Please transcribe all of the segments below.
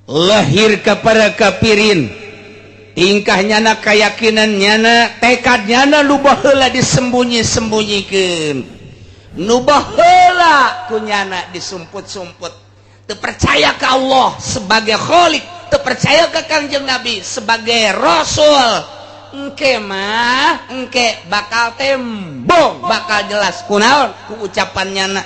lahir kepada kafirin tingkahnya na keyakinannya na tekadnya na lubah heula disembunyi-sembunyikan nubah heula kunyana disumput-sumput teu percaya ke Allah sebagai Khalik teu percaya ke Kangjeng Nabi sebagai Rasul engke mah engke bakal tembong bakal jelas kunaon ku ucapannya na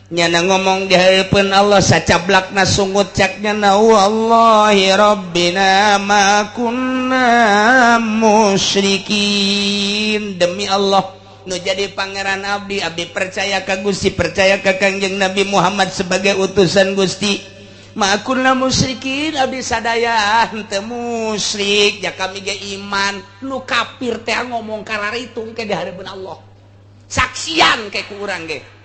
nyana ngomong di hadapan Allah sacablakna sungut caknya na wallahi rabbina ma kunna musyrikin demi Allah nu jadi pangeran abdi percaya ka Gusti percaya ka Kangjeng Nabi Muhammad sebagai utusan Gusti ma kunna musyrikin abdi sadaya henteu musyrik ya kami ge iman nu kafir teh ngomong kararitung ke di hadapan Allah saksian ke ku urang ge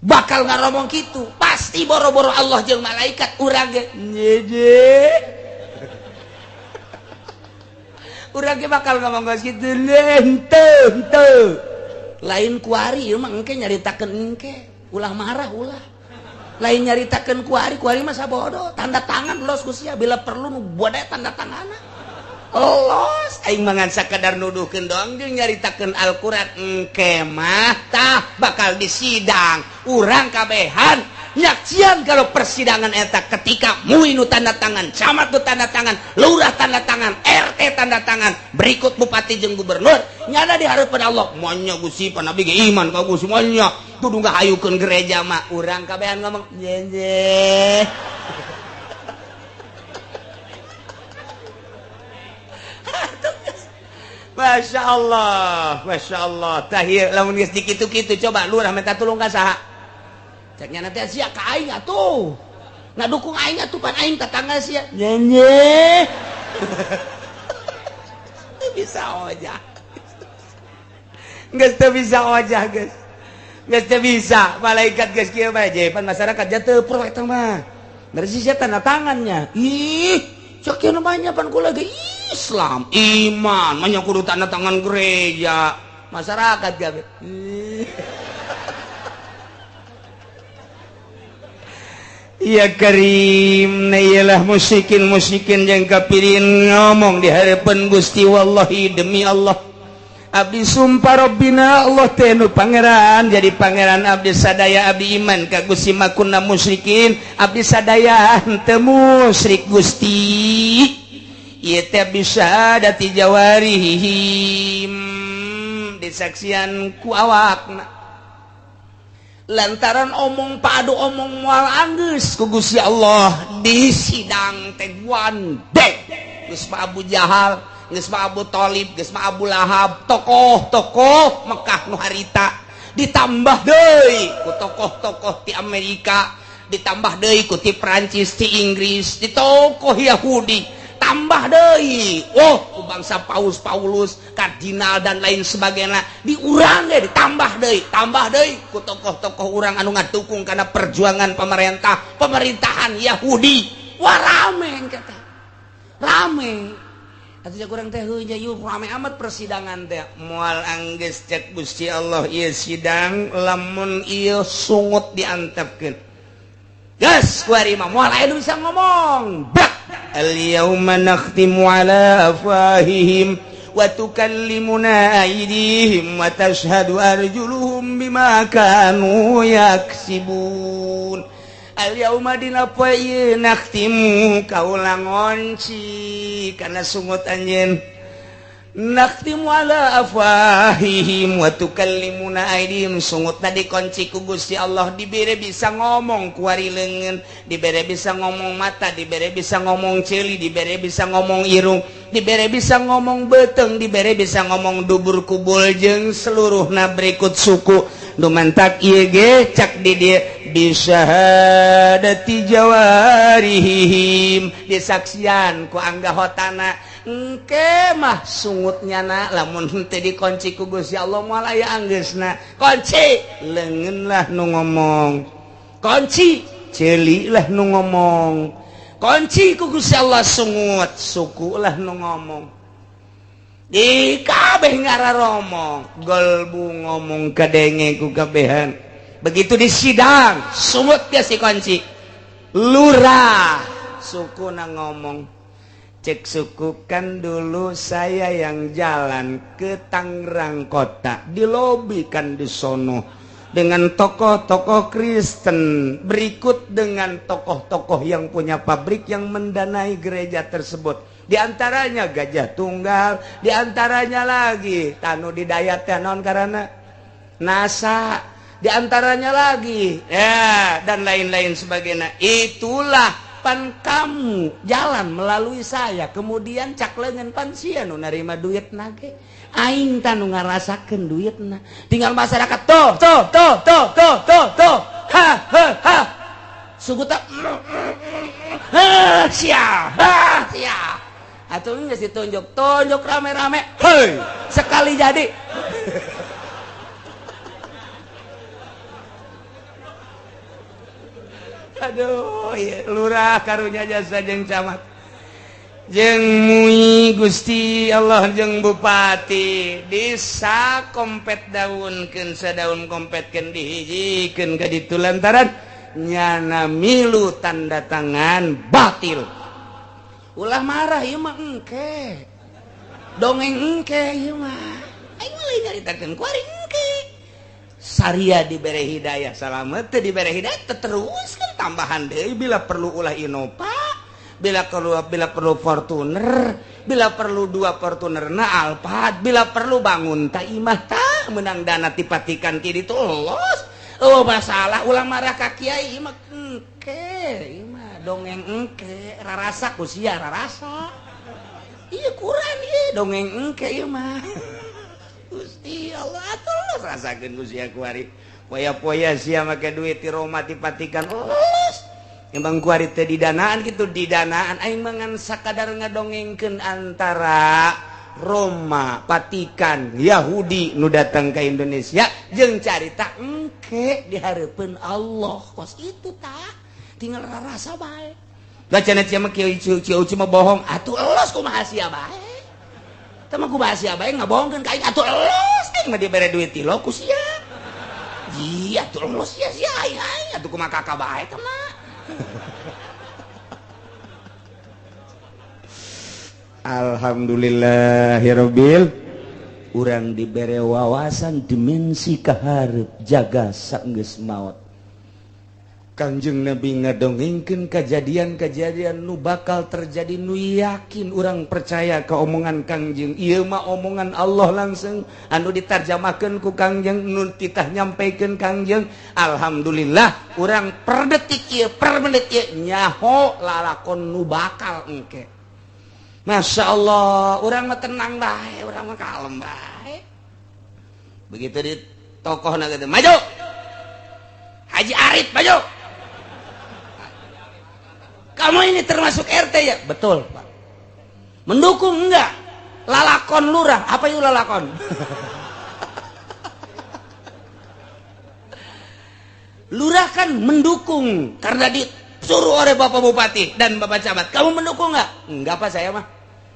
bakal ngaromong gitu pasti boro-boro Allah jeung malaikat urang ge nyeje urang ge bakal ngomong gitu henteu lain kuari ieu mah engke nyaritakeun engke ulah marah ulah lain nyaritakeun kuari mah sabodo tanda tangan los kusia bila perlu nu bodaya tanda tanganna los aing mangan sakadar nuduhkeun doang jeung nyaritakeun Al-Qur'an engke mah tah bakal disidang urang kabehan nyaksian kalau persidangan eta ketika muin nu tanda tangan camat nu tanda tangan lurah tanda tangan RT tanda tangan berikut bupati jeung gubernur nyana di hareupeun Allah monya Gusti panabi ge iman ka Gusti monya kudu ngahayukeun gereja mah urang kabehan ngomong jeje Masya Allah tahir lamun geus dikitu-kitu coba lurah minta tulung ka saha ceknya nanti sia ka aing atuh ngadukung aing atuh pan aing tetangga sia nyenye bisa ojah geus teu bisa ojah geus teu bisa malaikat geus kieu bae je pan masyarakat jatuh pro eta mah dari sia tanda tangannya ih cek kieu namanya pan kula ge Islam, iman, banyak kudu tanda tangan gereja, masyarakat gabe. Ya Karim, nayalah musikin yang kafirin ngomong di hadapan Gusti wallahi demi Allah. Abdi sumpah Rabbina Allah teh nu pangeran jadi pangeran abdi sadaya abdi iman ka Gusti makunna musyrikin abdi sadaya henteu musyrik Gusti. Ieu teh bisa dati jawarihim disaksian ku awakna lantaran omong padu omong moal anggeus ku Gusti Allah di sidang teh guandeng geus mah Abu Jahal geus mah Abu Thalib geus mah Abu Lahab tokoh-tokoh Mekah nu harita ditambah deui ku tokoh-tokoh ti Amerika ditambah deui ku ti Prancis ti Inggris di tokoh Yahudi tambah deui ku bangsa Paulus kardinal dan lain sebagainya diurang ge ditambah deui ku tokoh-tokoh urang anu ngadukung kana perjuangan pemerintahan Yahudi wah rame kata rame atuh urang teh heuh nya rame amat persidangan teh moal anggeus cek Gusti Allah ieu sidang lamun ieu sungut diantepkeun geus kuari mah moal aya nu bisa ngomong Al-yawma nakhtimu ala afwahihim wa tukallimuna aydihim wa tashhadu arjuluhum bima kanu yaksibun Al-yawma dina poe ieu nakhtimu kaula ngonci kana sungut anjeun nakhtimu ala afwahihim wa tukallimuna aydihim sungutna dikunci ku Gusti Allah dibere bisa ngomong ku ari leungeun dibere bisa ngomong mata dibere bisa ngomong ceuli dibere bisa ngomong irung dibere bisa ngomong beteung dibere bisa ngomong dubur kubul jeung seluruhna berikut suku dumantak ieu ge cak di dieu bisyahadati jawarihim disaksian ku anggahotana engke mah sungutnya na lamun teu dikunci ku Gusti Allah moal aya anggeusna kunci leungeun lah nu ngomong kunci ceuli lah nu ngomong kunci ku Gusti Allah sungut suku lah nu ngomong di kabeh ngararomong golbu ngomong kadenge ku kabehan begitu di sidang sungut geus dikunci lurah suku na ngomong, cek suku kan dulu saya yang jalan ke Tangerang kota, dilobikan di sono dengan tokoh-tokoh Kristen, berikut dengan tokoh-tokoh yang punya pabrik yang mendanai gereja tersebut. Di antaranya Gajah Tunggal, di antaranya lagi Tanu Didayat non karena NASA, di antaranya lagi ya dan lain-lain sebagainya. Itulah pan kamu jalan melalui saya, kemudian cak leungeun pan sia nu narima duit nage. Aing tanu ngarasakeun duitna. Tinggal masyarakat tuh. Ha. Suku tak sia. Atuh geus ditunjuk rame-rame. Hei, sekali jadi. Aduh, ya, lurah karunya jasa jeung camat. Jeung mui Gusti Allah jeung bupati disa kompet daunkeun sadaun kompetkeun dihijikeun ka ditu lantaran nyana milu tanda tangan batil. Ulah marah ieu mah engke. Dongeng engke ieu mah. Aing mah lain nyaritakeun kuari engke. Saria dibere hidayah salamet teu dibere hidayah teruskeun tambahan deui bila perlu ulah Innova, bila perlu Fortuner, bila perlu 2 Fortuner na Alphard, bila perlu bangun ta imah tah menang dana tipatikan ki ditu los. Oh masalah ulah marah ka kiai mah engke ieu mah dongeng engke rarasa ku sia rarasa. Ieu Quran ieu dongeng engke ieu mah. Gusti Allah atuh rasakeun Gusti kuari. Poya-poya sia make duit ti Roma dipatikan los. Embang kuari teh didanaan kitu didanaan aing mangan sakadar ngadongengkeun antara Roma, Vatikan, Yahudi nu datang ke Indonesia jeung carita engke di hareupeun Allah. Kos itu tah. Tinggal rasa bae. Da cenah cia mah kieu cuma bohong. Atuh elos kumaha sia bae. Tah mah kumaha sia bae ngabohongkeun ka aing atuh elos aing mah dibere duit ti lo ku sia. Iya atuh elos sia aing atuh kumaha kakak bae tah mah. Alhamdulillahirabbil urang dibere wawasan dimensi kaharep jaga saenggeus maot. Kangjeng Nabi ngadongengkeun kejadian-kejadian nu bakal terjadi nu yakin urang percaya ke omongan Kangjeng. Ieu mah omongan Allah langsung anu ditarjamakeun ku Kangjeng nu titah nyampaikeun Kangjeng. Alhamdulillah urang per detik ieu per menit ieu nyaho lalakon nu bakal engke. Masya Allah urang mah tenang bae, urang mah kalem bae. Begitu di tokohna gitu maju Haji Arif maju. Kamu ini termasuk RT ya? Betul Pak. Mendukung enggak? Lalakon lurah. Apa itu lalakon? Lurah kan mendukung karena disuruh oleh Bapak Bupati dan Bapak Camat. Kamu mendukung enggak? Enggak Pak saya mah.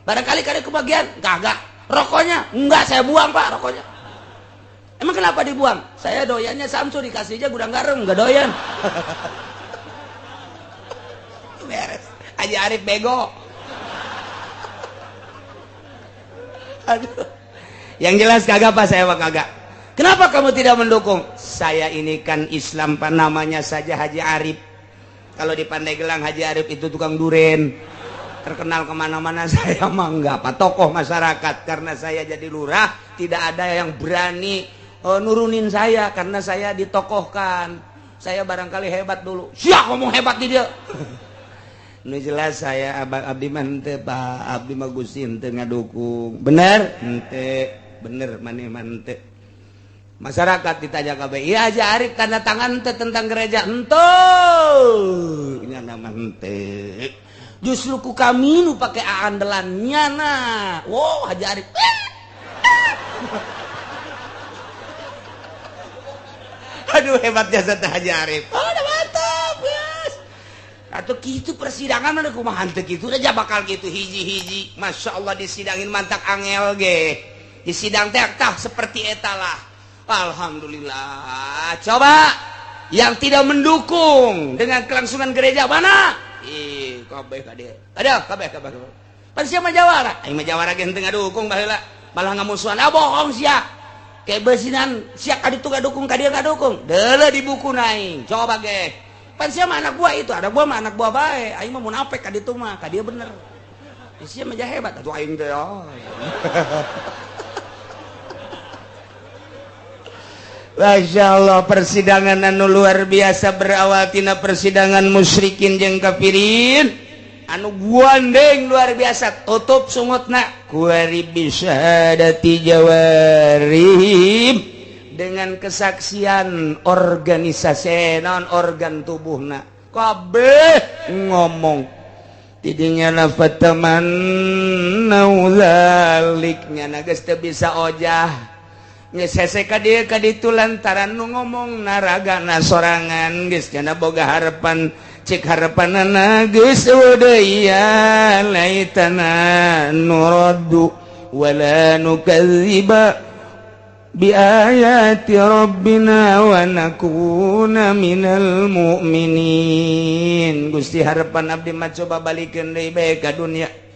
Barangkali kali kebagian. Kagak. Rokoknya? Enggak saya buang Pak rokoknya. Emang kenapa dibuang? Saya doyannya Samsu dikasih aja gudang garam. Enggak doyan. Beres. Haji Arif bego. Aduh. Yang jelas kagak Pak saya mah kagak. Kenapa kamu tidak mendukung? Saya ini kan Islam Pak namanya saja Haji Arif. Kalau di Pandeglang Haji Arif itu tukang duren. Terkenal kemana-mana saya mah enggak Pak. Tokoh masyarakat karena saya jadi lurah tidak ada yang berani nurunin saya karena saya ditokohkan. Saya barangkali hebat dulu. Siap ngomong hebat di dia. Nu jelas saya abdi mah henteu Pak, abdi mah Gusti henteu ngadukung. Bener? Henteu. Bener maneh mah henteu. Masyarakat ditanya kabeh, "Iya Haji Arif tanda tangan teh tentang gereja?" Henteu. Nyana mah henteu. Justru ku kami nu pake aandelan nyana. Wow, Haji Arif. Aduh hebatnya teh Haji Arif. Oh, udah mantap, guys. Atau gitu persidangan mana kumaha teu kitu aja bakal gitu hiji-hiji. Masya Allah disidangin mantak angel ge. Disidang teh tah seperti eta lah. Alhamdulillah. Coba yang tidak mendukung dengan kelangsungan gereja mana? ih kabeh ka dieu ada kabeh pan sia majawara aing majawara ge henteu ngadukung baheula malah ngamusuhan bohong sia kayak besinan sia kaditu ngadukung ka dieu ngadukung deuleu di buku aing coba ge pan sia mah anak buah itu ada buah mah anak buah bae aing mah munafik ka ditu mah ka dieu bener sia mah hebat atuh aing teh Masya Allah persidangan anu luar biasa berawal tina persidangan musyrikin jeung kafirin anu guandeng luar biasa tutup sungutna kuari bisyadati jawarihim dengan kesaksian organisasi non organ tubuhna kabeh ngomong tidinya lafataman nauzalik nya geus teu bisa ojah ngesese ka dieu ka ditu lantaran nu ngomong naragana sorangan geus cenah boga harapan cek harapanana geus deui ya laitana nuraddu wala nukadziba bi ayati rabbina wa nakuna minal mu'minin Gusti harapan abdi mah coba balikeun deui bae ka dunia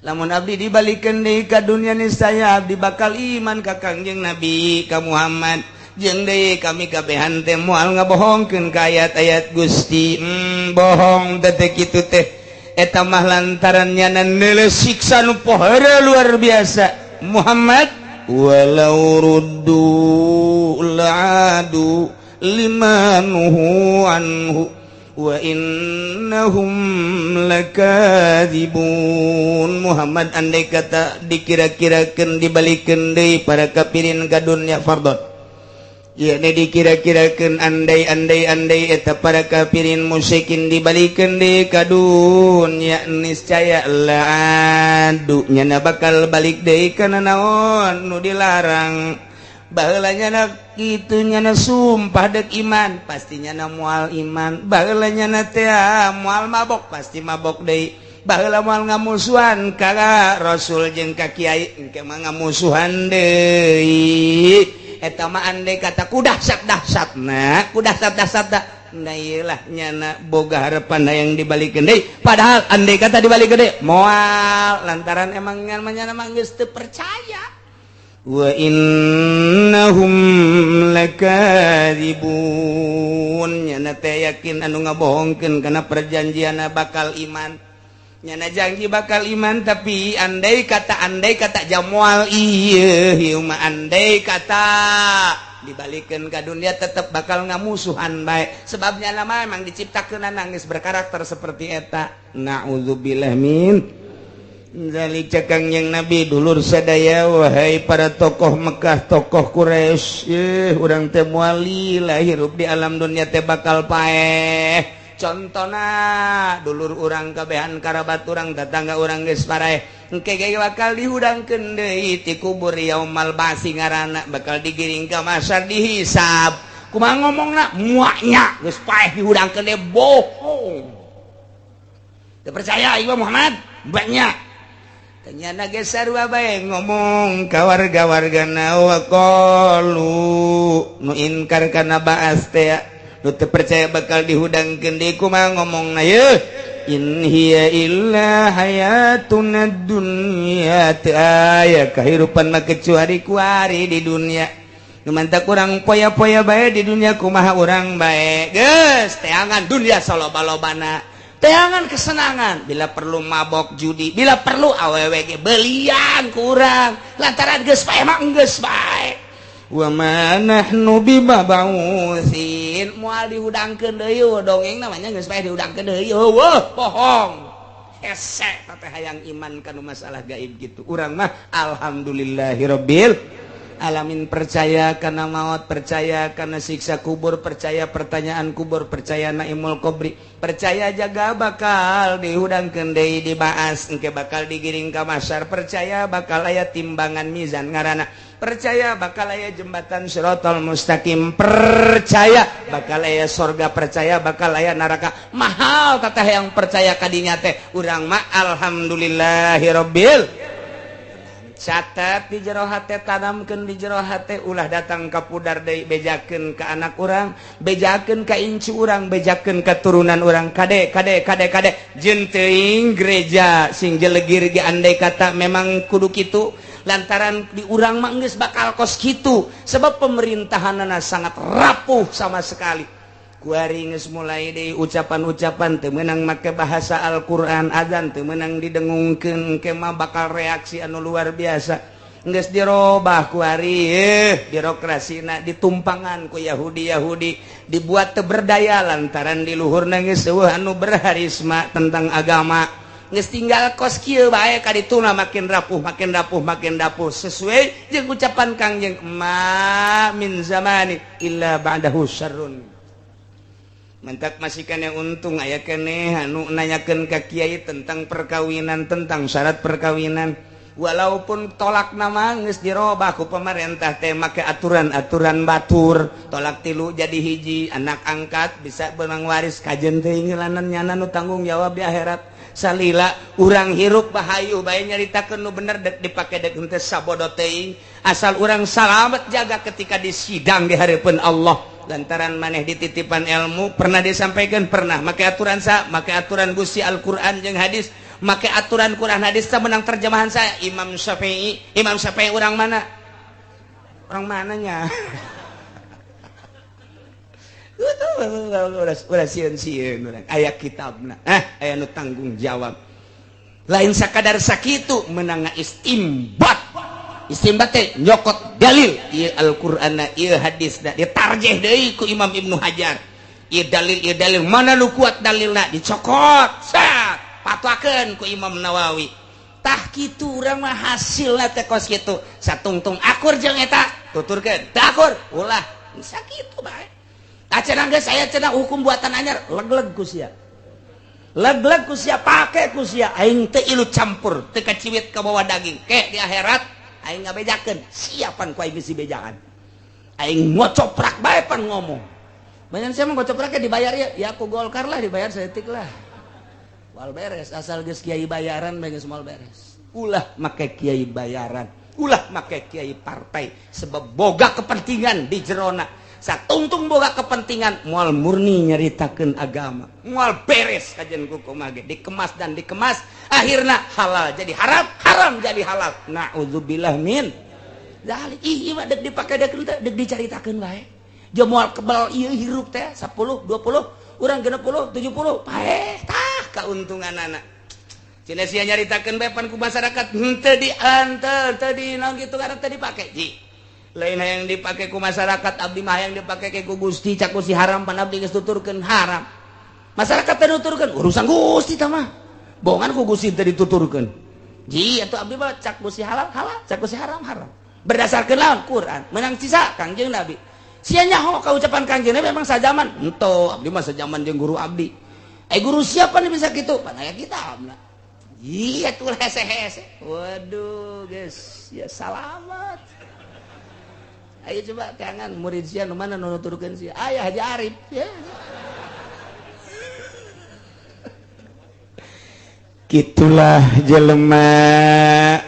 lamun abdi dibalikeun deui ka dunia niscaya abdi bakal iman ka Kangjeng Nabi ka Muhammad jeung deui kami kabehan teh moal ngabohongkeun ka ayat-ayat Gusti bohong teh kitu teh eta mah lantaran nyana neuleuh siksa nu pohara luar biasa Muhammad walau ruddu la'adu limanuhu anhu wa innahum lakadzibun Muhammad andai kata dikira-kirakeun dibalikeun deui para kafirin ka dunya fardot ya dikira-kirakeun andai eta para kafirin musyrikin dibalikeun deui ka dunya niscaya la'adu nya bakal balik deui kana naon nu dilarang baheula nyana kitu nyana sumpah dek iman pastinya na moal iman baheula nyana teh moal mabok pasti mabok deui baheula moal ngamusuhan ka rasul jeung ka kiai engke mah ngamusuhan deui eta mah andai kata ku dahsyat-dahsyatna ku dahsyat-dahsyatna nah iyalah nyana boga harapan yang dibalikeun deui padahal andai kata dibalikeun deui moal lantaran emang nyana mah geus teu percaya wa innahum lakadzibun nyana teh yakin anu ngabohongkeun kana perjanjianna bakal iman nyana janji bakal iman tapi andai kata jamual ieu mah andai kata dibalikeun ka dunia tetep bakal ngamusuhan bae sebabnya lama emang diciptakeun nangis berkarakter seperti eta naudzubillah min zalik cakang yang Nabi dulur sadaya wahai para tokoh Mekah tokoh Quraisy urang teh moal lila hirup di alam dunia teh bakal paeh contona dulur urang kabehan karabat urang tetangga urang geus paraeh engke ge bakal dihudangkeun deui ti kubur yaumal basi ngaranna bakal digiring ka mahsyar dihisab kumaha ngomongna muaknya geus paeh dihudangkeun deui bohong teu percaya ieu Muhammad banyak nyana ge sarua bae ngomong ka warga-wargana wa qalu nu inkar kana baas teh nu teu percaya bakal dihudangkeun deui kumaha ngomongna yeuh in hiya illa hayatuna dunya teu aya kahirupan mah kecuali kuari di dunia nu mantak urang poya-poya bae di dunia kumaha urang bae geus teangan dunia saloba-lobana teangan kesenangan bila perlu mabok judi bila perlu awewe ge belian kurang lantaran geus bae mah geus bae wa ma nahnu bibabausin moal dihudangkeun deui dongeng namanya geus bae dihudangkeun deui heueuh bohong hese teh hayang iman kana masalah gaib gitu urang mah alhamdulillahirabbil alamin percaya karena maut percaya karena siksa kubur percaya pertanyaan kubur percaya naimul kubri percaya jaga bakal dihudangkeun deui dibaas engke bakal digiring ka mahsyar percaya bakal aya timbangan mizan ngaranna percaya bakal aya jembatan Shiratal Mustaqim percaya bakal aya surga percaya bakal aya neraka mahal tatah yang percaya kadinya teh urang mah alhamdulillahirabbil catat di jero hate, tanamkeun di jero hate, ulah datang ka pudar deui, bejakeun ka anak urang, bejakeun ka incu urang, bejakeun ka turunan urang. Kade jeung teuing gereja sing jelegir ge andai kata memang kudu kitu, lantaran di urang mah geus bakal kos kitu, sebab pemerintahanna sangat rapuh sama sekali. Kuari geus mulai deui ucapan-ucapan teu meunang make bahasa Al-Qur'an, azan teu meunang didengungkeun, kemah bakal reaksi anu luar biasa. Geus dirobah kuari birokrasina ditumpangan ku Yahudi, dibuat teu berdaya lantaran di luhurna geus eueuh anu berharisma tentang agama. Geus tinggal kos kieu bae ka dituna makin rapuh sesuai jeung ucapan Kangjeng, ma min zamani illa ba'dahu syarrun. Mentak masikan yang untung aya keneh anu nanyakeun ka kiai tentang perkawinan, tentang syarat perkawinan. Walaupun tolak nama geus dirobah ku pemerintah teh make aturan-aturan batur, tolak 3 jadi hiji, anak angkat bisa benang waris, kajen teuing ngelanan nyana nu tanggung jawab di akhirat. Salila urang hirup bahayu bae nyaritakeun nu bener dek dipake dek henteu sabodo teuing, asal urang salamet jaga ketika di sidang di hareupeun Allah. Lantaran maneh dititipan ilmu, pernah disampaikan, pernah make aturan make aturan Gusti Al-Qur'an jeung hadis, make aturan Quran hadis teh menang terjemahan saya Imam Syafi'i urang mana? Urang mananya? Ulah sieun-sieun urang. Aya kitabna. Aya nu tanggung jawab. Lain sakadar sakitu meunang istimbat. Istimbat teh nyokot dalil ieu Al-Qur'anna ieu hadisna ditarjih deui ku Imam Ibnu Hajar. Ieu dalil mana nu kuat dalilna dicokot sat fatwakeun ku Imam Nawawi. Tah kitu urang mah hasilna teh kos kitu. Satungtung akur jeung eta tuturkeun. Teu akur ulah sakitu bae. Acenah geus aya cenah hukum buatan anyar leg-leg ku sia. Leg-leg ku sia pake ku sia aing teu ilu campur teu kaciwit ka bawah daging. Ke di akhirat aing ngabejakeun siapan ku aing bisi bejaan. Aing ngocoprak bae pan ngomong. Banyak saya mah ngocopraknya dibayar ya ku Golkar lah dibayar seetik lah. Wal beres asal geus kiai bayaran bae geus moal beres. Ulah make kiai bayaran, ulah make kiai partai sebab boga kepentingan di jerona. Satungtung boga kepentingan moal murni nyaritakeun agama, moal beres kajian kumaha ge dikemas dan dikemas, akhirna halal jadi haram, haram jadi halal. Nauzubillah min zalik. Ih mah dek dipake dek dicaritakeun bae. Jeung moal kebal ieu hirup teh 10, 20, urang 60, 70 paeh tah kauntunganana. Cenah sia nyaritakeun bae pan ku masyarakat henteu diantel, teu di naon kitu karena teu dipake. Ji lain yang dipakai ku masyarakat, abdi mah yang dipakai ku Gusti, cak Gusti haram pan abdi geus tuturkeun haram. Masyarakat teh nuturkeun urusan Gusti tah mah. Bohongan ku Gusti teh dituturkeun. Ji atuh abdi mah cak Gusti halal halal, cak Gusti haram haram. Berdasarkeun lawan Quran, menang cisa Kangjeng Nabi. Sia nyaho ka ucapan Kangjeng Nabi memang sajaman. Henteu, abdi mah sajaman jeung guru abdi. Guru siapa nih bisa gitu? Pan aya kitabna. Iya tuh hese-hese. Waduh, guys, ya selamat. Ayo coba tangan murid sia nu mana nu nuturkeun sia. Aya Haji Arif ya. Kitulah jelema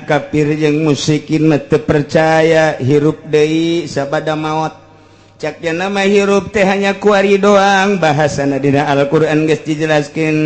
kafir jeung musyrikin teu percaya hirup deui sabada maot. Cak cenah mah hirup teh hanya kuari doang, bahasana dina Al-Qur'an geus dijelaskeun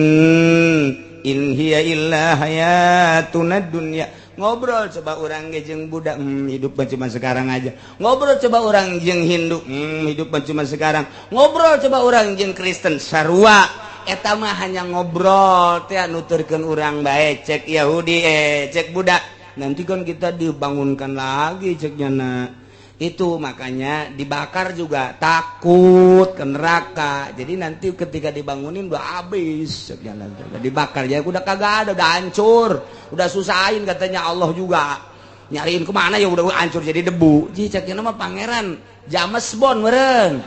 in hiya illa hayatuna dunya. Ngobrol coba orang jeung budak hidup cuma sekarang aja. Ngobrol coba orang jeung Hindu hidup cuma sekarang. Ngobrol coba orang jeung Kristen sarua eta mah hanya ngobrol teh nuturkeun urang bae. Cek Yahudi cek budak nanti kan kita dibangunkan lagi ceknya nah. Itu makanya dibakar juga takut ke neraka. Jadi nanti ketika dibangunin udah habis dibakar ya udah kagak ada, udah hancur, udah susahin katanya Allah juga nyariin kemana ya udah hancur jadi debu. Ji ceknya nama pangeran James Bond meren.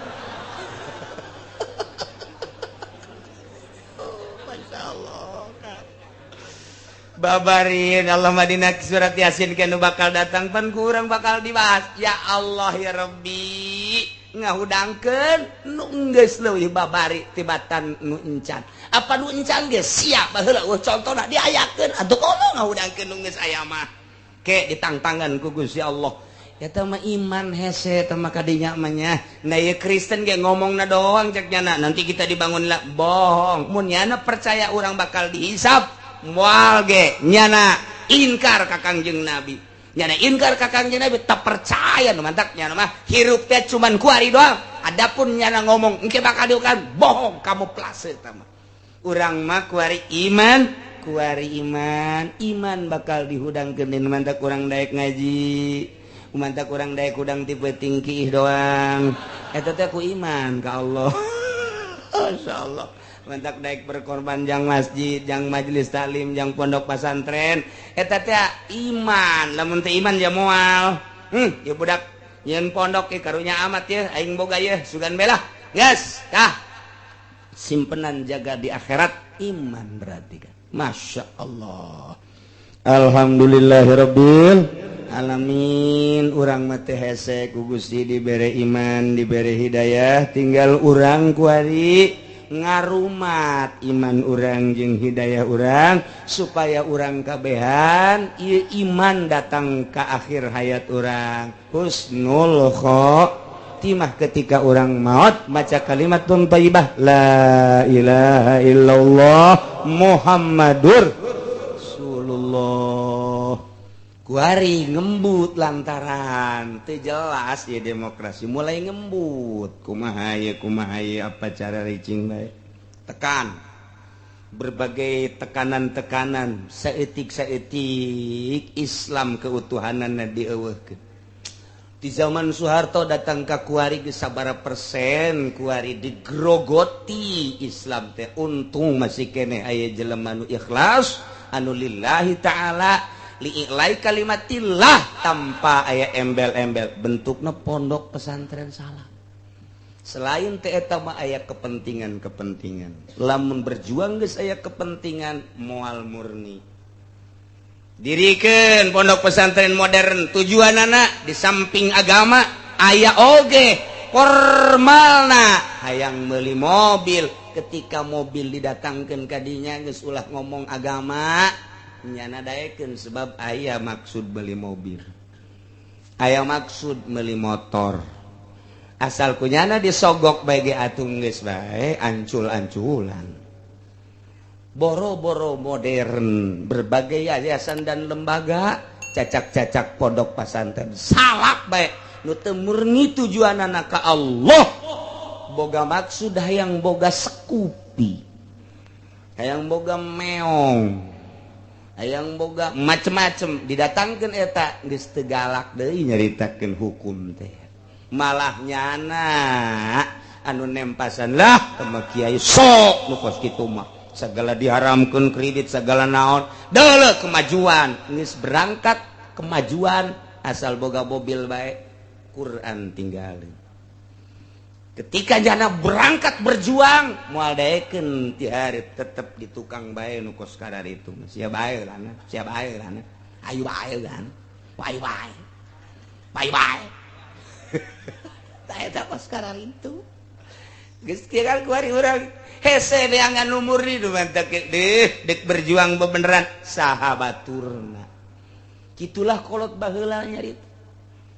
Babarin Allah Madinah surat Yasin kanu bakal datang pan kurang bakal dibahas. Ya Allah ya Rabbi ngahudangkeun nu geus leuwih babari tibatan nu encan. Apa nu encan geus siap baheula contohna diayakeun atuh komo ngahudangkeun nu geus aya mah. make ditangtangan ku Gusti Allah. Eta mah iman hese eta mah kadinya manya. Nah ya Kristen ge ngomongna doang cek nyana nanti kita dibangun lah bohong. Mun nyana percaya orang bakal dihisab moal ge nyana ingkar ka Kangjeng Nabi. Nyana ingkar ka Kangjeng Nabi tak percaya nu mantak nyana mah hirup teh cuman kuari doang. Adapun nyana ngomong engke bakal diukan bohong kamu plase eta mah. Urang mah kuari iman bakal dihudangkeun dina mantak urang daek ngaji. Mantak kurang daya kudang tipe tinggi doang eta teh ku iman ka Allah. Masyaallah mantak daek berkorban jang masjid jang majelis taklim jang pondok pesantren eta teh iman lamun teh iman ya moal ya budak nyeun pondok ieu karunya amat ya aing boga ye sugan belah geus tah simpenan jaga di akhirat iman berarti kan. Masya Allah. Alhamdulillahirabbil alamin. Urang mah teh hese ku Gusti dibere iman dibere hidayah tinggal urang kuari ngarumat iman urang jeung hidayah urang supaya urang kabehan ieu iman datang ka akhir hayat urang husnul khotimah ketika urang maut maca kalimat thayyibah la ilaha illallah Muhammadur Rasulullah. Kuari ngembut lantaran teu jelas ya demokrasi mulai ngembut kumaha ye apa cara ricing bae tekan berbagai tekanan-tekanan saeutik Islam keutuhanana dieuweuhkeun. Di zaman Soeharto datang ka kuari geus sabaraha persen kuari digrogoti Islam teh untung masih keneh aya jelema nu ikhlas anu lillahi ta'ala li'ilai kalimatillah tanpa aya embel-embel bentukna pondok pesantren salah. Selain teh eta mah aya kepentingan lamun berjuang geus aya kepentingan moal murni dirikeun pondok pesantren modern tujuanana di samping agama aya oge formalna hayang meuli mobil ketika mobil didatangkeun ka dinya geus ulah ngomong agama nyana daekeun sebab aya maksud beli mobil aya maksud beli motor asal kunyana disogok bae ge atung geus bae ancul-anculan boro-boro modern berbagai yayasan dan lembaga cacak-cacak pondok pesantren salak bae nu teu murni tujuanana ka Allah boga maksud hayang boga sekupi hayang boga meong hayang boga macem-macem didatangkeun eta geus teu galak deui nyaritakeun hukum teh malah nyana anu nempasan lah sama kiai sok nu kos kitu mah sagala diharamkeun kredit sagala naon deuleu kemajuan geus berangkat kemajuan asal boga mobil bae Quran tinggalin. Ketika jana berangkat berjuang moal daekeun ti hari tetep di tukang bae nu kos kadar itu sia bae lana ayu bae kan bae tah eta kos kadar itu geus kieu kan kuari urang hese neangan umur ni nu mantak dek berjuang bebeneran sahabaturna kitulah kolot baheula nyarita.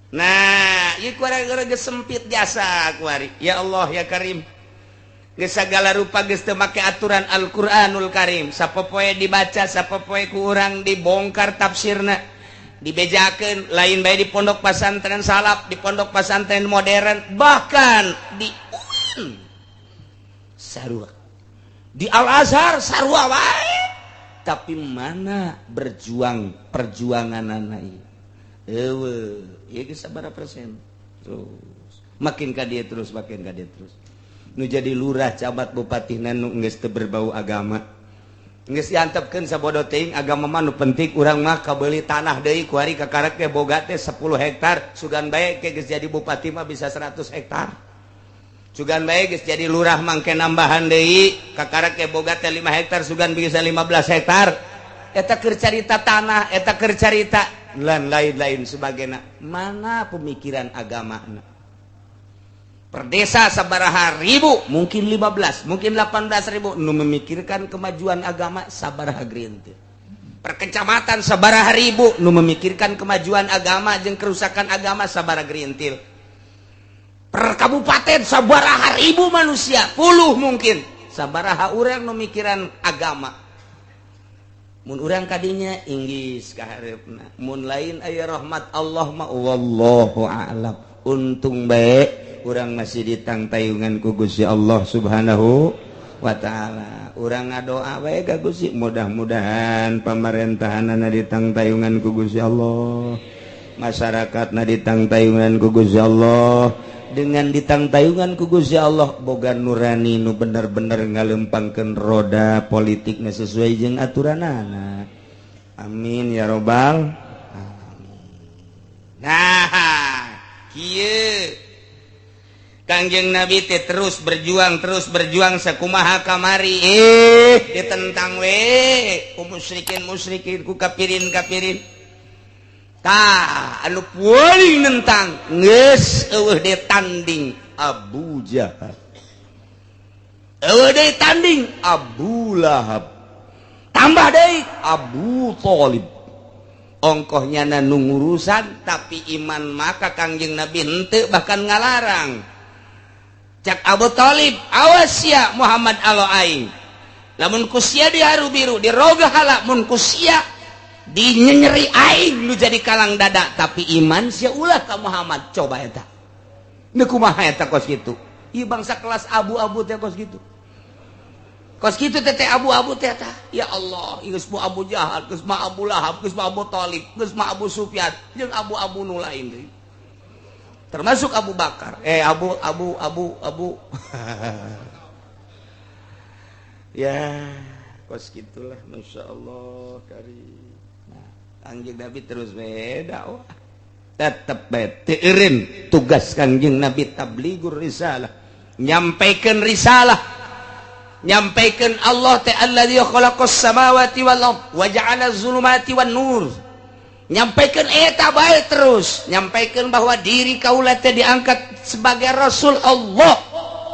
Nah, ieu kuari geus sempit jasa kuari. Ya Allah ya Karim. Geus sagala rupa geus teu make aturan Al-Qur'anul Karim. Sapopoe dibaca, sapopoe ku urang dibongkar tafsirna. Dibejakeun lain bae di pondok pesantren salaf, di pondok pesantren modern, bahkan di UIN. Sarua. Di Al-Azhar sarua wae. Tapi mana perjuanganana ieu? Ya sabaraha persen terus makin ka dieu terus nu jadi lurah camat bupatina nu geus teu berbau agama geus diantepkeun sabodo teuing agama mah nu penting urang mah kabeuli tanah deui kuari kakarek teh boga teh 10 hektar sugan bae ke geus jadi bupati mah bisa 100 hektar sugan bae geus jadi lurah mangke nambahan deui kakarek teh boga teh 5 hektar sugan bisa 15 hektar eta keur carita tanah eta keur carita lan lain-lain sebagainya. Mana pemikiran agamana? Per desa sabaraha ribu, mungkin 15, mungkin 18 ribu nu memikirkan kemajuan agama sabaraha green teh. perkecamatan sabaraha ribu nu memikirkan kemajuan agama jeung kerusakan agama sabaraha gerintil. Per kabupaten sabaraha ribu manusia, puluh mungkin. Sabaraha urang nu mikiran agama. Mun urang kadinya inggis kaharepna. Mun lain aya rahmat Allah mah wallahu a'lam. Untung bae urang masih ditangtayungan ku Gusti Allah Subhanahu wa ta'ala. Urang ngadoa bae ka Gusti, mudah-mudahan pamerintahanna ditangtayungan ku Gusti Allah, masyarakatna ditangtayungan ku Gusti Allah. Dengan ditangtayungan ku Gusti Allah boga nurani nu bener-bener ngalempangkeun roda politikna sesuai jeung aturanana. Amin ya robbal alamin. Nah, kieu Kangjeng Nabi teh terus berjuang sakumaha kamari ditentang we ku musyrikin ku kafirin tah anu paling nentang geus eueuh ditanding Abu Jahal, eueuh ditanding Abu Lahab, tambah deui Abu Thalib. Ongkohnya nu ngurusan tapi iman maka Kangjeng Nabi henteu bahkan ngalarang. Cak Abu Thalib, awas ya Muhammad alo aing. Lamun kusia diharu biru, diroga hala, mun kusia dinyenyeri aing lu jadi kalang dada, tapi iman sia ulah ka Muhammad. Coba eta. Nu kumaha eta kos kitu? Ieu bangsa kelas abu-abu teh kos kitu. Kos kitu teh abu-abu teh tah. Ya Allah, geus mu Abu Jahal, geus ma Abu Lahab, geus ma Abu Thalib, geus ma Abu Sufyan, jeung abu-abu nu lain deui. Termasuk Abu Bakar, Abu ya kos gitulah, masya Allah kari. Nah, Kangjeng Nabi terus beda, tetap teureun tugas Kangjeng Nabi tabligur risalah, nyampaikan risalah, nyampaikan Allah ta'ala dia khalaqas samawati wal ardh wa ja'ala az-zulumati wan nur. Nyampaikan eta bae terus, nyampaikan bahwa diri kaula teh diangkat sebagai Rasul Allah.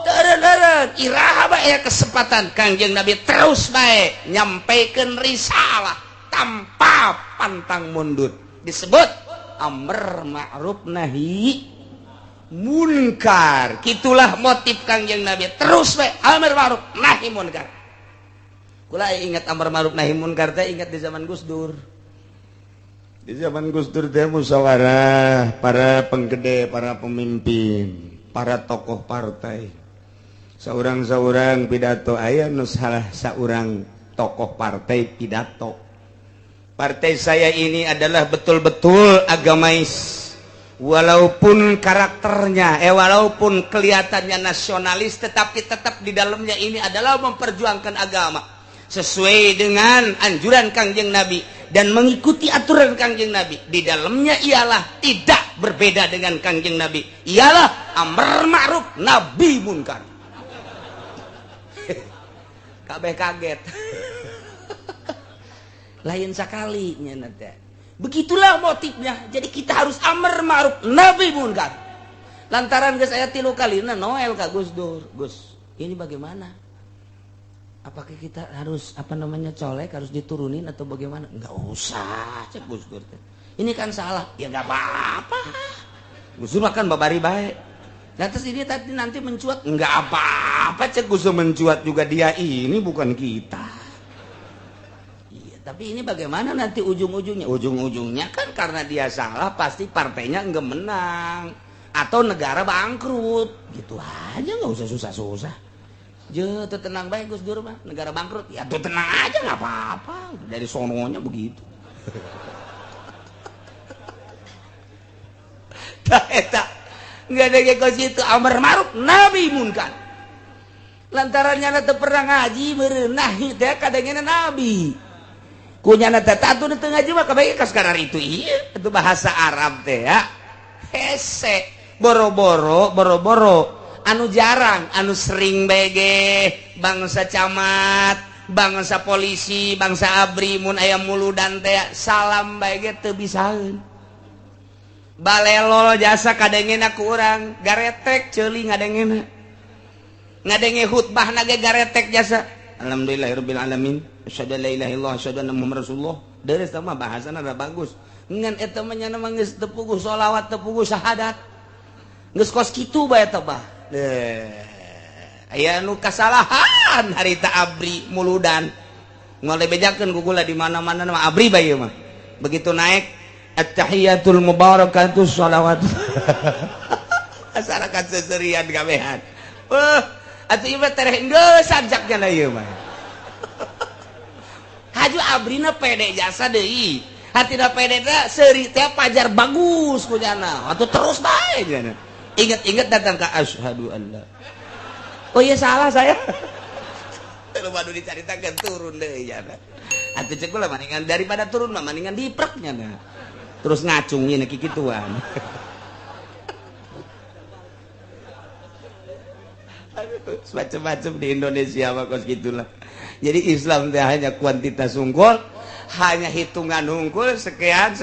Teureun iraha bae kesempatan Kangjeng Nabi terus bae nyampaikan risalah tanpa pantang mundur. Disebut amr ma'ruf nahi munkar. Kitulah motif Kangjeng Nabi terus bae amr ma'ruf nahi munkar. Kula ingat amr ma'ruf nahi munkar teh ingat di zaman Gus Dur. Di zaman Gus Dur teh musyawarah para penggede, para pemimpin, para tokoh partai. Saurang-saurang pidato aya nu salah saurang tokoh partai pidato. Partai saya ini adalah betul-betul agamais. Walaupun karakternya, walaupun kelihatannya nasionalis, tetapi tetap di dalamnya ini adalah memperjuangkan agama sesuai dengan anjuran Kangjeng Nabi dan mengikuti aturan Kangjeng Nabi. Di dalamnya ialah tidak berbeda dengan Kangjeng Nabi, ialah amr ma'ruf nahi munkar. Kabeh kaget. Lain sakali nya teh. Begitulah motifnya. Jadi kita harus amr ma'ruf nahi munkar. Lantaran geus aya 3 kalina Noel ka Gus Dur. Gus, ini bagaimana? Apakah kita harus colek, harus diturunin atau bagaimana? Enggak usah, cek Gus Dur. Ini kan salah. Ya enggak apa-apa. Gus Dur makan babari baik. Nah terus ini tadi nanti mencuat, enggak apa-apa, cek Gus Dur mencuat juga, dia ini bukan kita. Iya, tapi ini bagaimana nanti ujung-ujungnya? Ujung-ujungnya kan karena dia salah pasti partainya enggak menang atau negara bangkrut. Gitu aja, enggak usah susah-susah. Je, tuh tenang baik Gus Dur mah, negara bangkrut. Ya tuh tenang aja nggak apa-apa. Dari sononya begitu. Tak eta, nggak ada kayak situ. Amar ma'ruf nahi munkar. Lantarannya nate pernah ngaji merenah teh kadangnya Nabi. Kunya nate tatu di tengah ngaji mah kabeh ka sekarang itu iya. Itu bahasa Arab teh ya. Hese, boro-boro. Anu jarang, anu sering bege bangsa camat, bangsa polisi, bangsa abri mun aya muludan teh salam bege teu bisaeun. Balelol jasa kadengena ku urang, garetek ceuli ngadengena. Ngadenge khutbahna ge garetek jasa. alhamdulillahirabbil alamin asyhadu an la ilaha illallah asyhadu anna muhammadar rasulullah deres mah bahasana da bagus ngan eta mah nya mah geus teu puguh sholawat teu puguh syahadat geus kos kitu bae eta bah aya nu kasalahan harita abri muludan ngole bejakeun gugula di mana-mana mah abri bae mah begitu naik at-tahiyatul mubarakatus shalawat asarakan seserian gawehan atuh ieu tereh geus sajaknya na ieu mah haju abrina pede jasa deui hatina pede teh seuri teh pajar bagus kunyana atuh terus bae cenah inget-inget datang ka asyhadu an la oh iya salah saya lu baru dicaritakeun turun deui cenah atuh ceuk lah maningan daripada turun mah maningan diprek nya terus ngacung ieu kikituan macam-macam di Indonesia mah kos gitulah. Jadi Islam teh hanya kuantitas unggul, hanya hitungan unggul sekian,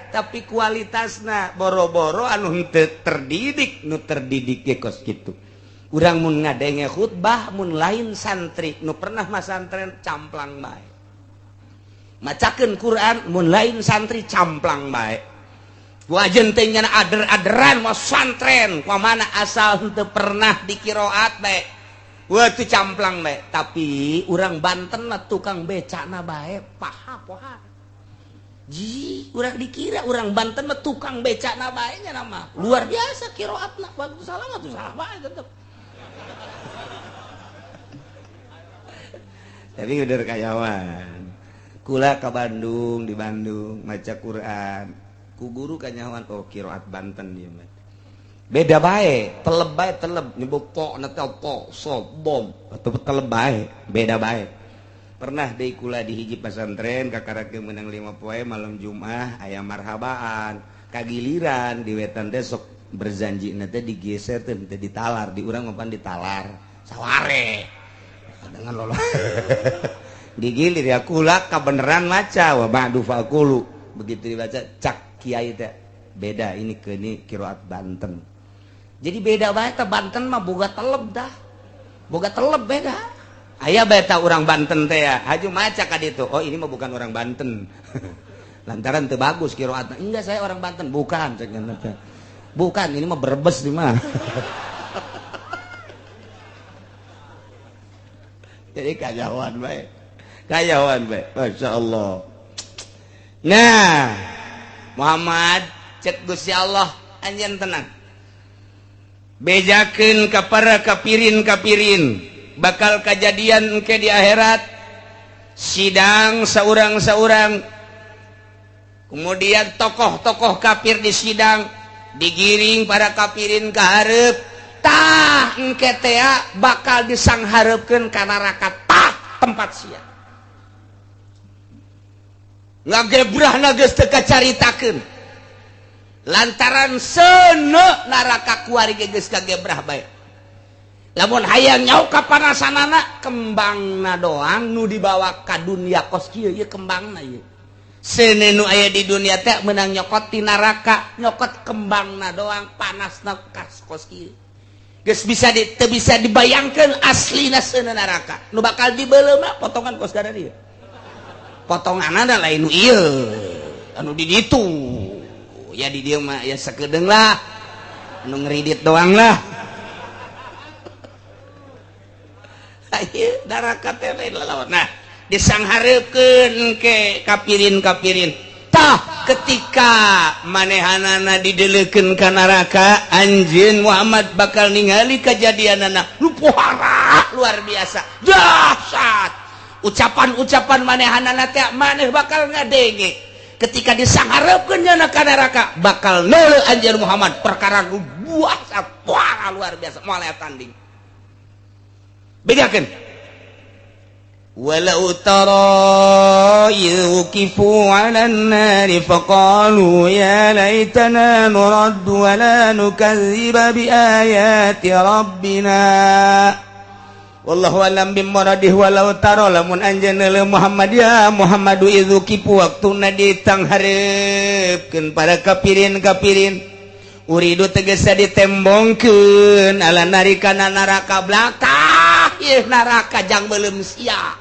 tapi kualitasna boro-boro anu teu terdidik, nu terdidik ge kos kitu. Urang mun ngadenge khutbah mun lain santri nu pernah masantren camplang bae. Macakeun Quran mun lain santri camplang bae. Wajen teh nya ader-aderan mau santren mana asal teu pernah di qiraat bae wah teu camplang bae tapi urang Banten mah tukang becana bae poha ji urang dikira urang Banten mah tukang becana bae nya nama luar biasa qiraatna bagus salah mah tuh salah bae tetep tapi udah kayawan kula ka Bandung di Bandung maca Quran ku guru kanyawan oh qiraat Banten dia mah beda bae teleb bae teleb nyebut po na tel po so bom atau teleb bae beda bae pernah deui kula di hiji pesantren kakarakeun meunang 5 poe malam Jumat aya marhabaan kagiliran di wetan teh sok berjanjina teh digeser teh teu ditalar di urang mah ditalar saware dengan lolos digilir ya kula kabeneran maca wa ba'du faqulu begitu dibaca cak kiai teh beda ini ke ini qiraat Banten jadi beda bae teh Banten mah boga teleb dah boga teleb beda aya bae tah urang Banten teh ya haju maca ka ditu oh ini mah bukan orang Banten lantaran teu bagus qiraatna enggak saya orang Banten bukan cenah teh bukan ini mah Brebes di mah jadi kayawan bae masyaallah nah Muhammad cek Gusti Allah anjeun tenang bejakeun ka para kapirin bakal kejadian engke di akhirat sidang saurang-saurang kemudian tokoh-tokoh kafir di sidang digiring para kapirin ka hareup tah engke teh bakal disanghareupeun ka neraka tah tempat sia ngagebrahna geus teu kacaritakeun lantaran seuneu neraka kuari geus kagebrah bae lamun hayang nyaho kapanasanana kembangna doang nu dibawa ka dunia kos kieu ieu kembangna ieu seuneu nu aya di dunia teh meunang nyokot ti neraka nyokot kembangna doang panasna kas kos kieu geus bisa teu bisa dibayangkeun aslina seuneu neraka nu bakal dibeuleuh mah potongan kos gara dieu potonganana lain nu ieu anu di ditu ya di dieu mah ya sakedeung lah anu ngeridit doang lah ayeuna neraka teh lain lalawan nah disanghareukeun ke kapirin tah ketika manehanana dideleukeun ka neraka anjeun Muhammad bakal ningali kajadianana nu pohara luar biasa dahsyat ucapan-ucapan manehanana teh maneh bakal ngadenge ketika disanghareupeun nya ka neraka bakal neuleuh anjeun Muhammad perkara nu buah sapara luar biasa moal tanding bedakeun walau tara yuqifu 'alan nari faqalu ya laitana nuraddu wa la nukadziba bi ayati rabbina wallahu alam bimuradih walau tara lamun anjeun le Muhammad ya Muhammadu idzu kipu waktuna ditanghareupeun para kapirin uridu tegesa ditembongkeun ala nari kana neraka belakang neraka jang belum siap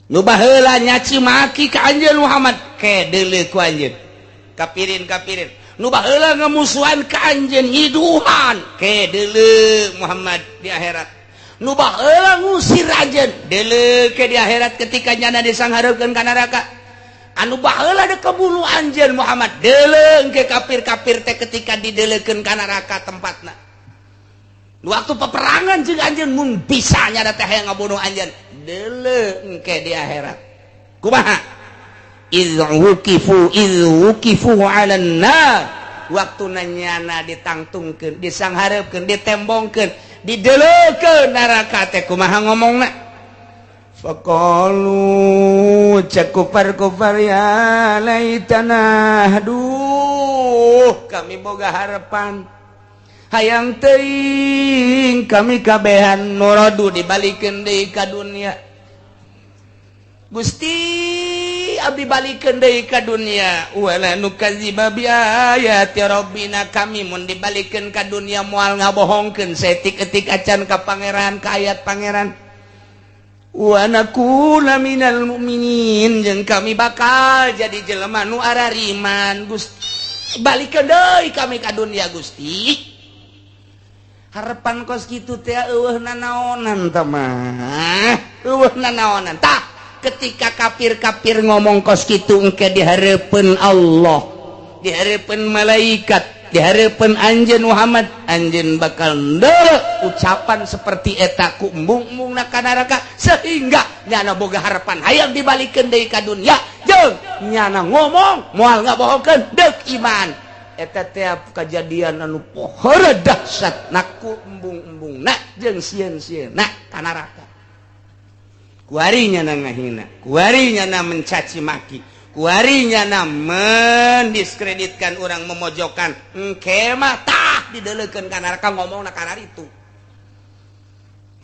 nu baheula nyaci maki ka anjeun Muhammad kedeuleu ku anjeun kapirin nu baheula ngamusuhan ka anjeun hiduhan kedeuleu Muhammad di akhirat nu baheula ngusir anjeun deuleu ke di akhirat ketika nyana disanghareukeun ka neraka anu baheula dek kebunuh anjeun Muhammad deuleu engke kafir-kafir teh ketika dideuleukeun ka neraka tempatna waktu peperangan jeung anjeun mun bisa nyana teh hayang ngabunuh anjeun deuleu engke di akhirat kumaha iz wuqifu 'alan nar waktu nyana ditangtungkeun disanghareukeun ditembongkeun dideuleukeun neraka teh kumaha ngomongna faqalu cek kufar ya laitana aduh kami boga harapan hayang teuing kami kabehan nuradu dibalikeun deui ka dunya Gusti abdi balikeun deui ka dunya wala nukadziba bi ayati rabbina kami mun dibalikeun ka dunya moal ngabohongkeun saeutik-eutik acan ka pangeran ka ayat pangeran wa nakuna minal mu'minin jeung kami bakal jadi jelema nu arariman Gusti balikeun deui kami ka dunya Gusti harapan kos kitu teh eueuh nanaonan tah mah eueuh nanaonan tah ketika kafir-kafir ngomong kos kitu engke di hareupeun Allah di hareupeun malaikat di hareupeun anjeun Muhammad anjeun bakal ndeuleu ucapan seperti eta ku embung-embungna ka neraka sehingga nyana boga harapan hayang dibalikeun deui ka dunya jeung nyana ngomong moal ngabohongkeun deuk iman eta teh kejadian anu pohara dahsyat naku embung-embungna jeung sieun-sieunna ka neraka kuari nyana ngahina kuari nyana mencaci maki kuari nyana mendiskreditkan orang memojokkan engke mah tah dideuleukeun ka neraka ngomongna kana itu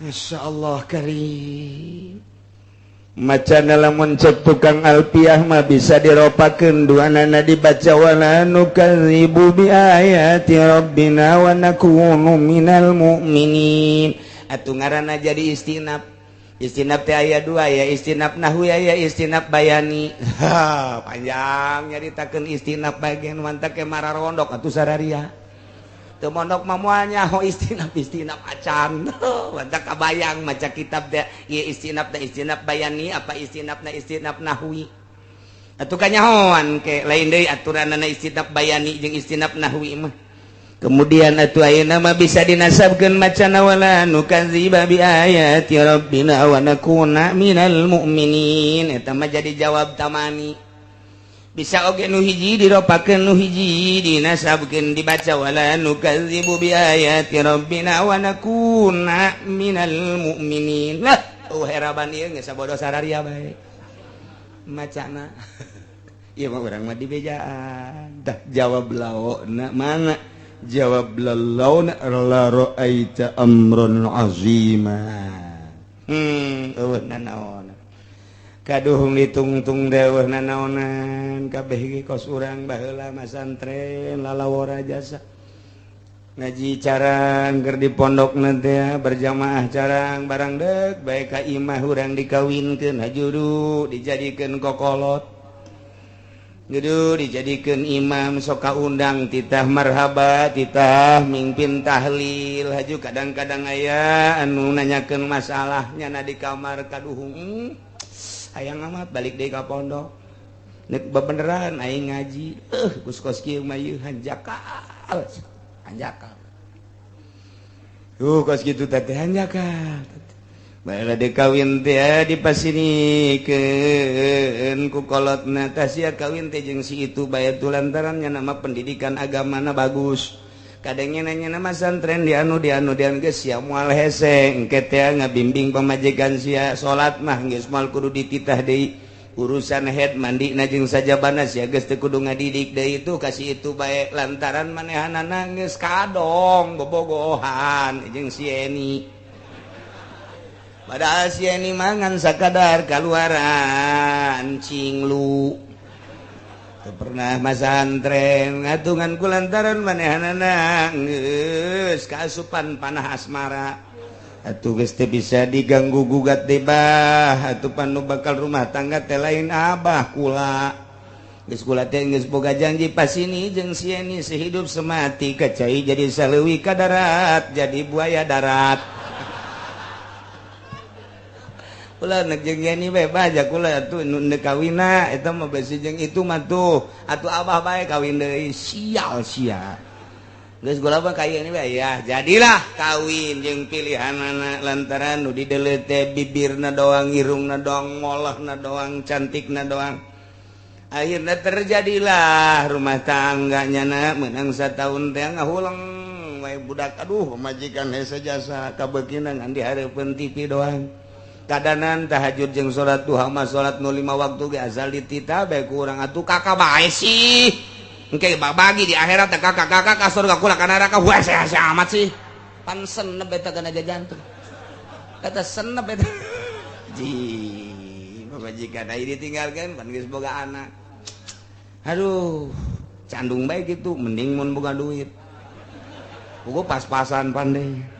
masyaallah karim macana lamun cek tukang alpiah mah bisa diropakeun duanana dibaca wala nukadzibu bi ayati rabbina wa nakunu minal mu'minin atuh ngaranna jadi istinab teh aya dua ya istinab nahwi aya istinab bayani panjang nyaritakeun istinab bagian mantap ke mararondok atuh sararia teu mondok mah moal nyaho istinab acan mantap kabayang maca kitab teh ieu istinab bayani apa istinabna istinab nahwi atuh kanyahoan ke lain deui aturanana istinab bayani jeung istinab nahwi mah kemudian atuh ayeuna mah bisa dinasabkeun macana wala nukadziba bi ayati rabbina wa nakuna minal mu'minin eta mah jadi jawab tamani bisa oge nu hiji diropakeun nu hiji dinasabkeun dibaca wala nukadzibu bi ayati rabbina wa nakuna minal mu'minin lah heraban ieu geus sabodo sararia bae macana ieu mah urang mah dibejaan tah jawab laona mana jawab launa la ra'aita amrun azima eueuh nanaon kaduhung ditungtung deueuh nanaonan kabeh ge kos urang baheula masantren lalawara jasa ngaji carang keur di pondokna teh berjamaah carang barang deuk bae ka imah urang dikawinkeun hajuru dijadikeun kokolot Gudu dijadikan imam soka undang titah marhaba titah mimpin tahlil haju kadang-kadang aya anu nanyakeun masalahnya na di kamar kaduhung hayang amat balik deui ka pondok nek bebeneran aing ngaji kos kieu mah ieu hanjakal kos kitu teh hanjakal baiklah dikawin teh dipasirikeun ku kolotna tah sia kawin teh jeung si itu bae lantarannya nama pendidikan agamana bagus kadangnya nanya nama santren di anu geus sia moal hese engke teh ngabimbing pamajikan sia salat mah geus moal kudu dititah deui urusan head mandina jeung sajabana sia geus teu kudu ngadidik deui itu kasih itu bae lantaran manehanana geus kadong bobogohan jeung si Eni padahal si ini mangan sakadar kaluaran cinglu teu pernah masantren ngatungan kulantaran manehanana geus kaasupan panah asmara atuh geus teu bisa diganggu gugat deui bah, atuh panu bakal rumah tangga teh lain abah kula. Geus kula teh geus boga janji pas ini jeung si ini sehidup semati kacai jadi saleuwi ka darat, jadi buaya darat. Kula neuk jeung ini bae baja kula atuh nu kawina eta mah besi jeung itu mah tuh, atuh abah bae kawin deui sial sia. Geus kula mah kaya ini bae ya, jadilah kawin jeung pilihanana lantaran nu dideuleuh teh bibirna doang, irungna doang, molehna doang, cantikna doang. Akhirna terjadilah rumah tangganya meunang sataun teh ngahuleng wae budak aduh majikan hese jasa kabeukina ngan dihareupeun TV doang. Kadanan tahajud jeung salat duha mah salat nu 5 waktu ge asal ditita bae ku urang atuh kakak bae sih. Engke bagi di akhirat teh kakak-kakak ka surga kula ka neraka wah hese amat sih. Pan senep eta kana jajan teh. Kata senep eta. Ji, majikan ai ditinggalkeun pan geus boga anak. Aduh, candung bae gitu, mending mun boga duit. Puguh pas-pasan pandai.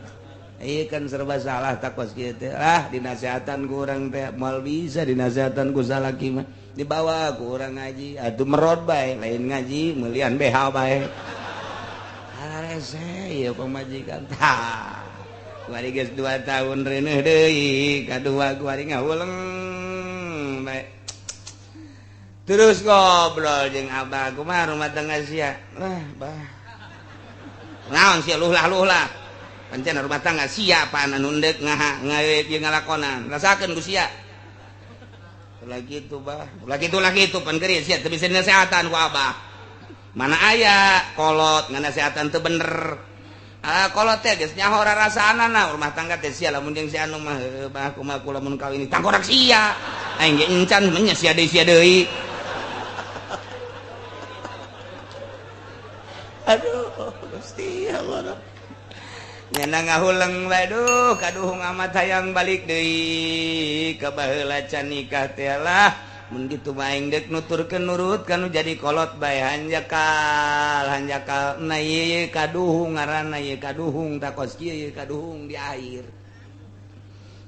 Iya kan serba salah takwas kieu teh. Ah, dinasehatan ku urang teh moal bisa dinasehatan ku salaki mah. Dibawa ku urang ngaji, atuh merod bae, lain ngaji meulian BH bae. Arese ieu pamajikan. Tah. Kuari geus 2 tahun reuneuh deui, kadua kuari ngahuleng bae. Terus ngobrol jeung abah kumaha rumah tangga sia. Lah, bah. Naon sia luhlah-luhlah. Pancen rumah tangga sia pan anu endek ngawe jeung ngalakonan. Rasakeun ku sia. Ulah kitu bah. Ulah kitu pan geureun sia teu bisa nasehatan ku abah. Mana aya kolot nganasehatan teu bener. Ah kolot teh geus nyaho rarasanana rumah tangga teh sia lamun jeung si anu mah bah kumaha kula mun kawin tangkorak sia. Aing ge encan nya sia deui. Aduh, Gusti Allah. Nyana ngahuleng bae duh kaduhung amat hayang balik deui ka baheula can nikah teh lah. Mun kitu mah aing deuk nuturkeun nurut kanu jadi kolot bae hanjakal na ieu kaduhung ngaranna ieu kaduhung takos kieu kaduhung di air.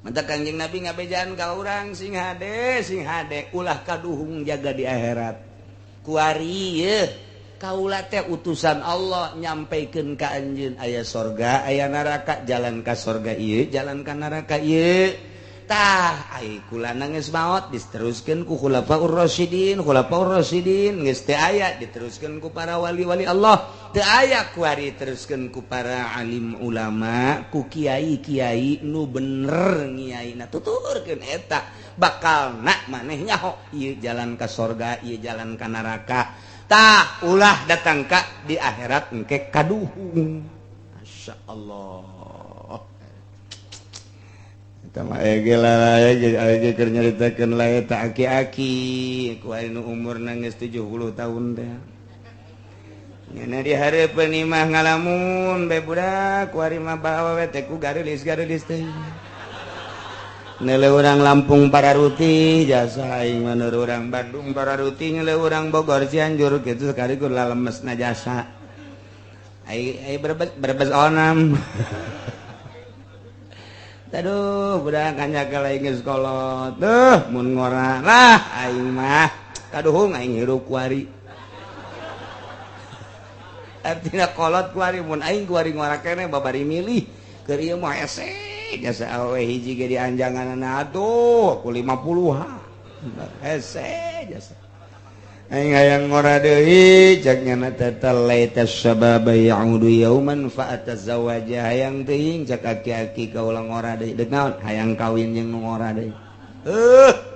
Manta Kangjeng Nabi ngabejaan ka urang sing hade ulah kaduhung jaga di akhirat. Kuari ieu kaula teh utusan Allah nyampaikeun ka anjeun aya sorga aya neraka, jalan ka sorga ieu jalan ka neraka ieu. Tah ai kulana geus maot diteruskeun ku khulafaur rasyidin geus teu aya diteruskeun ku para wali-wali Allah, teu aya kuari teruskeun ku para alim ulama, ku kiai-kiai nu bener ngiaina tuturkeun eta bakalna maneh nyaho ieu jalan ka sorga ieu jalan ka neraka. Tah ulah datang ka di akhirat engke kaduhung. Masyaallah. Eta mah ege lah ege keur nyaritakeun lae ta aki-aki ku anu umurna geus 70 tahun teh. Nyana di hareupeun imah ngalamun bae budak ku ari mah bawa teh ku gareulis teh. Neuleuh urang Lampung Pararuti jasa aing maneur urang Bandung Pararuti neuleuh urang Bogor Cianjur kitu sekaligus lemesna jasa. Ai Brebes onam. Aduh budak kanyakel aing geus kolot. Duh mun ngora lah aing mah kaduhung aing hirup kuari. Artina kolot kuari mun aing kuari ngora keneh babari milih keur ieu mah hese. Jasa awe hiji ge dianjanganna atuh aku 50-ha. Hese jasa. Aing hayang ngora deui cak nyana tata laita sababa ya'udu yauman fa atazawaja hayang teuing cak aki-aki kaula ngora deui. Deuk naon? Hayang kawin jeung nu ngora deui.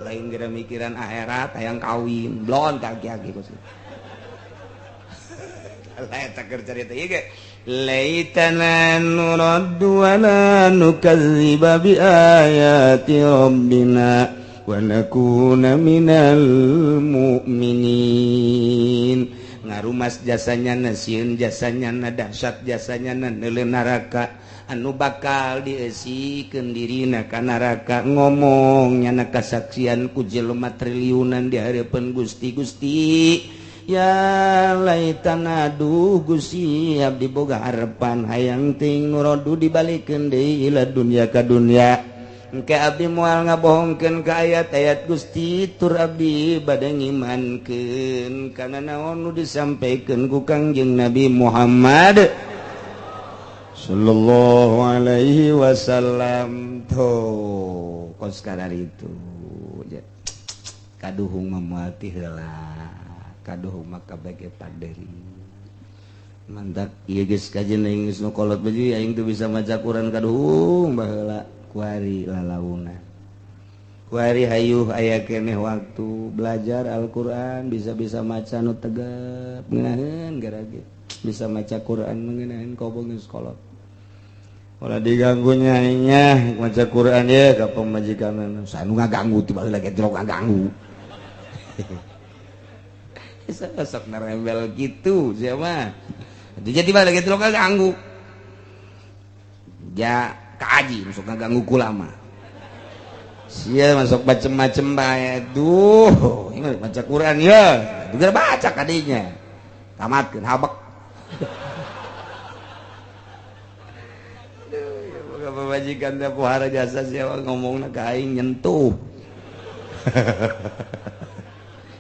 Lain geura mikiran akhirat hayang kawin. Blon ka aki-aki kusi. Laita keur carita ieu ge. Laitana nuraddu wa la nukadziba bi ayati rabbina wa nakuna minal mu'minin. Ngarumas jasanya na sieun jasanya na dahsyat jasanya na neuleuh neraka anu bakal dieusikeun dirina ka neraka ngomong nyana kasaksian ku jelema triliunan di hareupeun Gusti ya laitana aduh Gusti abdi boga harepan hayang ting nurodu dibalikeun deui ila dunya ka dunya engke abdi moal ngabohongkeun ka ayat-ayat Gusti tur abdi bade ngimankeun kana naon nu disampaikeun ku Kangjeng Nabi Muhammad sallallahu alaihi wasallam. Tuh kos kadar itu kaduhung memuati heula kaduhung maka bage paderi mantak ieu geus kajian geus nu kolot baju aing teu bisa maca Quran kaduhung baheula kuari lalauna kuari hayuh aya keneh waktu belajar Al-Qur'an bisa-bisa maca nu tegep ngeunaheun garage bisa maca Quran mengenaheun kobong geus kolot ulah diganggu nyainya maca Quran ya ka pamajikanna sanu ngaganggu tiba lagi terok ngaganggu sok narembel gitu siapa jadi tiba lagi terok ngaganggu ja kaji masuk ngaganggu kulama sia masuk macem-macem bae duh ini baca Quran ya juga baca kadinya tamatkeun habek pemajikan teh pohara jasa siapa ngomongna ka aing nyentuh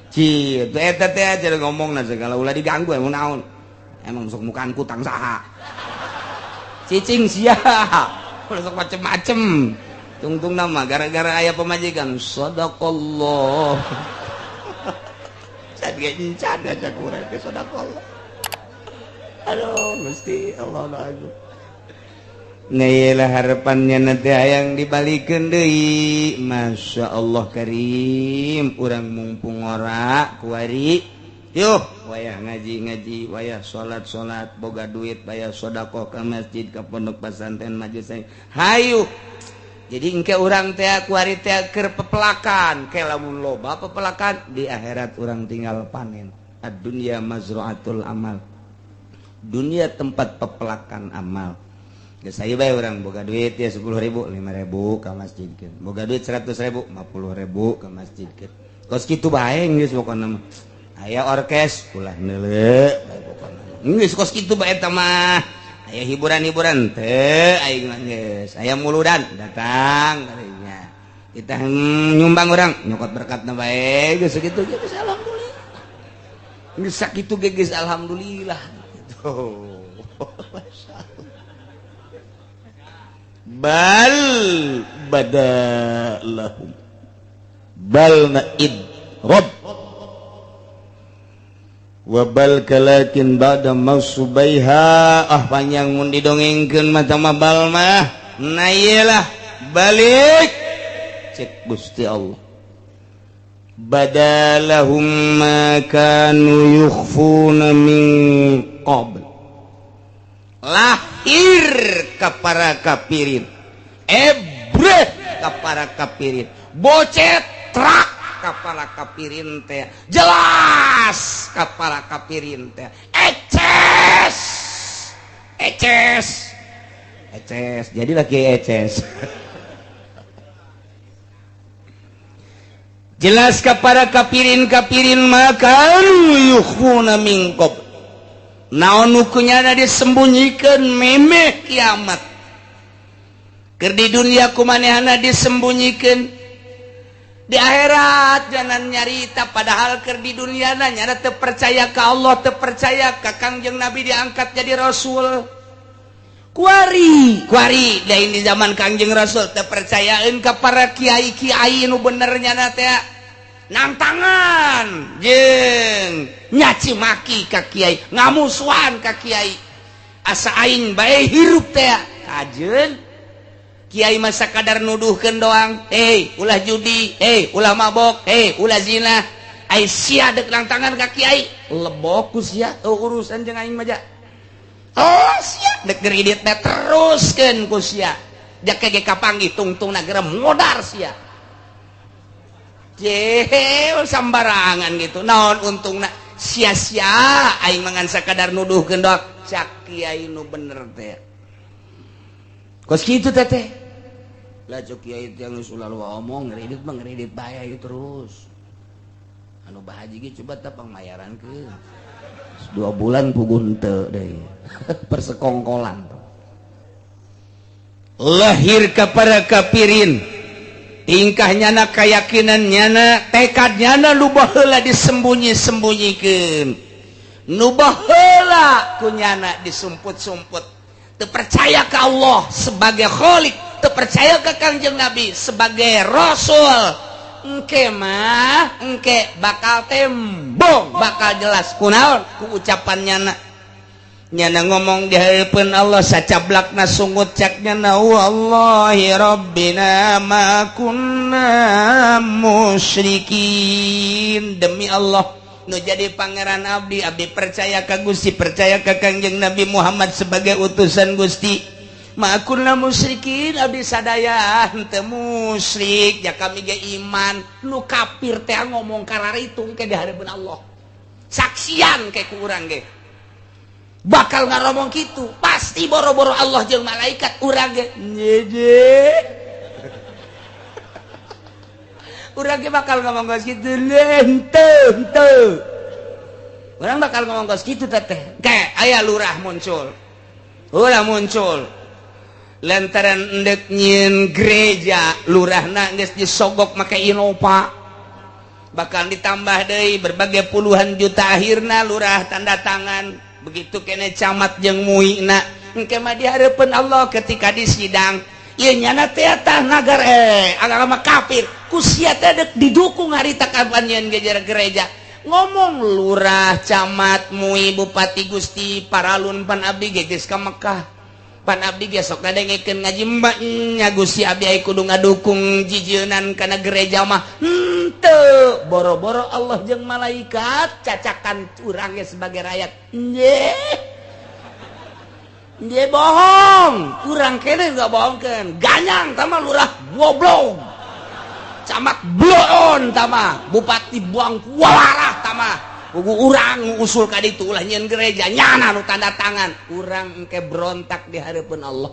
ci teh eta teh aja ngomongna segala ulah diganggu emang naon emang sok mukaan kutang saha cicing sia ulah sok macem-macem tungtung nama gara-gara aya pemajikan sadaqallah sadge encan aja kurang ke sadaqallah aduh Gusti Allah lagu Nailah harapannya nanti hayang dibalikeun deui. Masya Allah karim urang mumpung ora kuari yuh wayah ngaji-ngaji wayah salat-salat boga duit wayah sedekah ka masjid ka pondok pesantren majelis hayu jadi engke urang teh kuari teh keur pepelakan ke lamun loba pepelakan di akhirat urang tinggal panen ad-dunya mazra'atul amal dunia tempat pepelakan amal. Geus saya bae urang boga duit ya 10.000 5.000 ka masjidkeun. Boga duit 100.000 50.000 ka masjidkeun. Kos kitu bae geus pokona mah. Aya orkes ulah neuleuh bae pokona. Geus kos kitu bae eta mah. Aya hiburan-hiburan teu aing mah geus. Aya muludan datang kadinya. Kita nyumbang urang nyokot berkatna bae geus kitu geus alhamdulillah. Geus sakitu geus alhamdulillah gitu. Bal badalahum bal naid rob wabal kalakin ba'da mausubaiha panjang mun didongengkeun mata mah bal mah nayelah balik cek Gusti Allah badalahum ma kanu yukhfuna min qabl lahir ka para kapirin ebreh ka para kapirin bocetrak ka para kapirin teh jelas ka para kapirin teh eces eces eces jadi lagi eces jelas ka para kapirin makan yukhuna min qabl naon nukunyana disembunyikan memeh kiamat keur di dunia kumanehana disembunyikan di akhirat jangan nyarita padahal keur di dunia nyara teu percaya ka Allah teu percaya ka Kangjeng Nabi diangkat jadi rasul kuari lain di zaman Kangjeng Rasul teu percayaeun ka para kiai-kiai nu bener nyana teh nangtangan jeung nyaci maki ka kiai ngamusuhan ka kiai asa aing bae hirup teh kajeun kiai mah sakadar nuduhkeun doang ulah judi ulah mabok ulah zina ai sia deuk nangtangan ka kiai lebok ku sia urusan jeung aing mah sia deuk geridit teh teruskeun ku sia jak ge kapanggih tungtungna geureuh modar sia sambarangan gitu naon untungna sia-sia aing mangan sakadar nuduhkeun doang cak kiai nu bener teh kos kitu teh lah cok kiai teh geus ulah omong ngeredit mah ngeredit bae terus anu bahaji ge coba teh pangmayaran ke 2 bulan puguh teu deui persekongkolan lahir kepada kafirin tingkahnya na keyakinannya na tekadnya na lubah heula disembunyi-sembunyikeun nubah heula kunyana disumput-sumput teu percaya ke Allah sebagai Khalik teu percaya ke Kangjeng Nabi sebagai Rasul engke mah engke bakal tembong bakal jelas kunaon ku ucapannya na nyana ngomong di hadapan Allah sacablakna sungut caknya na wallahi rabbina ma kunna musyrikin demi Allah nu jadi pangeran abdi percaya ka Gusti percaya ka Kangjeng Nabi Muhammad sebagai utusan Gusti makunna musyrikin abdi sadaya henteu musyrik ya kami ge iman nu kafir teh ngomong kararitung ke di hadapan Allah saksian ke ku urang ge bakal ngaromong kitu pasti boro-boro Allah jeung malaikat urang ge nyeje urang ge bakal ngomong geus kitu henteu urang bakal ngomong geus kitu teh kae aya lurah muncul ulah muncul lantaran endek nyieun gereja lurahna geus disogok make Innova bakal ditambah deui berbagai puluhan juta akhirna lurah tanda tangan begitu kene camat jeung muina engke mah di hareupeun Allah ketika di sidang ieu nyana teh tah nagar agama kafir ku sia teh deuk didukung harita kabanyeun gereja ngomong lurah camat mui bupati Gusti paralun pan abdi geus ka Mekah pan abdi ge sok ngadengekeun ngaji mbak nya Gusti abdi aya kudu ngadukung jijeunan kana gereja mah henteu boro-boro Allah jeung malaikat cacakan urang ge sebagai rakyat Nye bohong urang kene enggak bohongkeun ganyang tama lurah goblok camat bloon tama bupati buang kualarah tama Ugu urang usul ka ditu ulah nyieun gereja nyana nu tanda tangan urang engke berontak di hareupeun Allah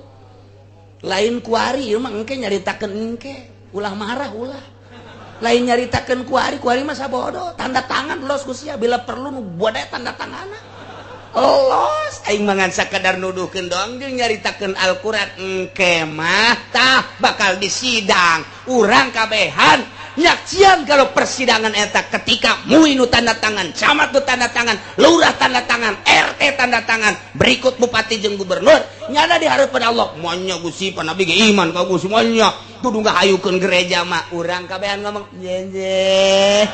lain kuari ieu mah engke nyaritakeun engke ulah marah ulah lain nyaritakeun kuari mah sabodo tanda tangan los ku sia bila perlu nu bodaya tanda tanganna los aing mangan sakadar nuduhkeun doang jeung nyaritakeun Al-Qur'an engke mah tah bakal disidang urang kabehan nyaksian kalau persidangan eta ketika mui nu tanda tangan camat nu tanda tangan lurah tanda tangan RT tanda tangan berikut bupati jeung gubernur nyana di hareupeun Allah monya Gusti panabi ge iman ka Gusti monya kudu ngahayukeun gereja mah urang kabehan ngomong jeje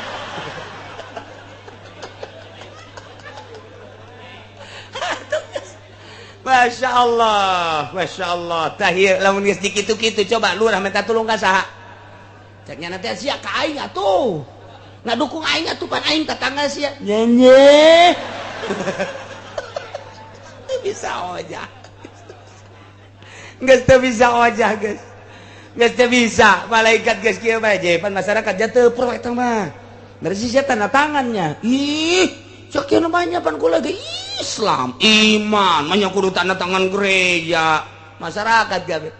Masya Allah tahir lamun geus dikitu-kitu coba lurah minta tulung ka saha ceknya nanti sia ka aing atuh ngadukung aing atuh pan aing tetangga sia nyenye bisa ojah geus teu bisa ojah geus teu bisa malaikat geus kieu bae je pan masyarakat jatuh pro eta mah dari sia tanda tangannya ih cek kieu namanya pan kula ge Islam iman manya kudu tanda tangan gereja masyarakat gabe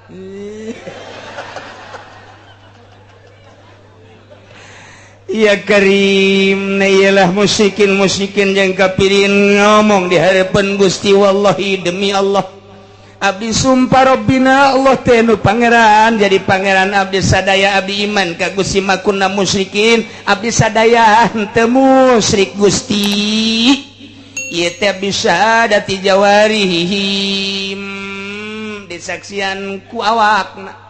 Ya Karim nayalah musikin yang kafirin ngomong di hadapan Gusti wallahi demi Allah abdi sumpah Rabbina Allah teh nu pangeran jadi pangeran abdi sadaya abdi iman ka Gusti makunna musyrikin abdi sadaya henteu musyrik Gusti ieu teh bisa dati jawarihim disaksian ku awakna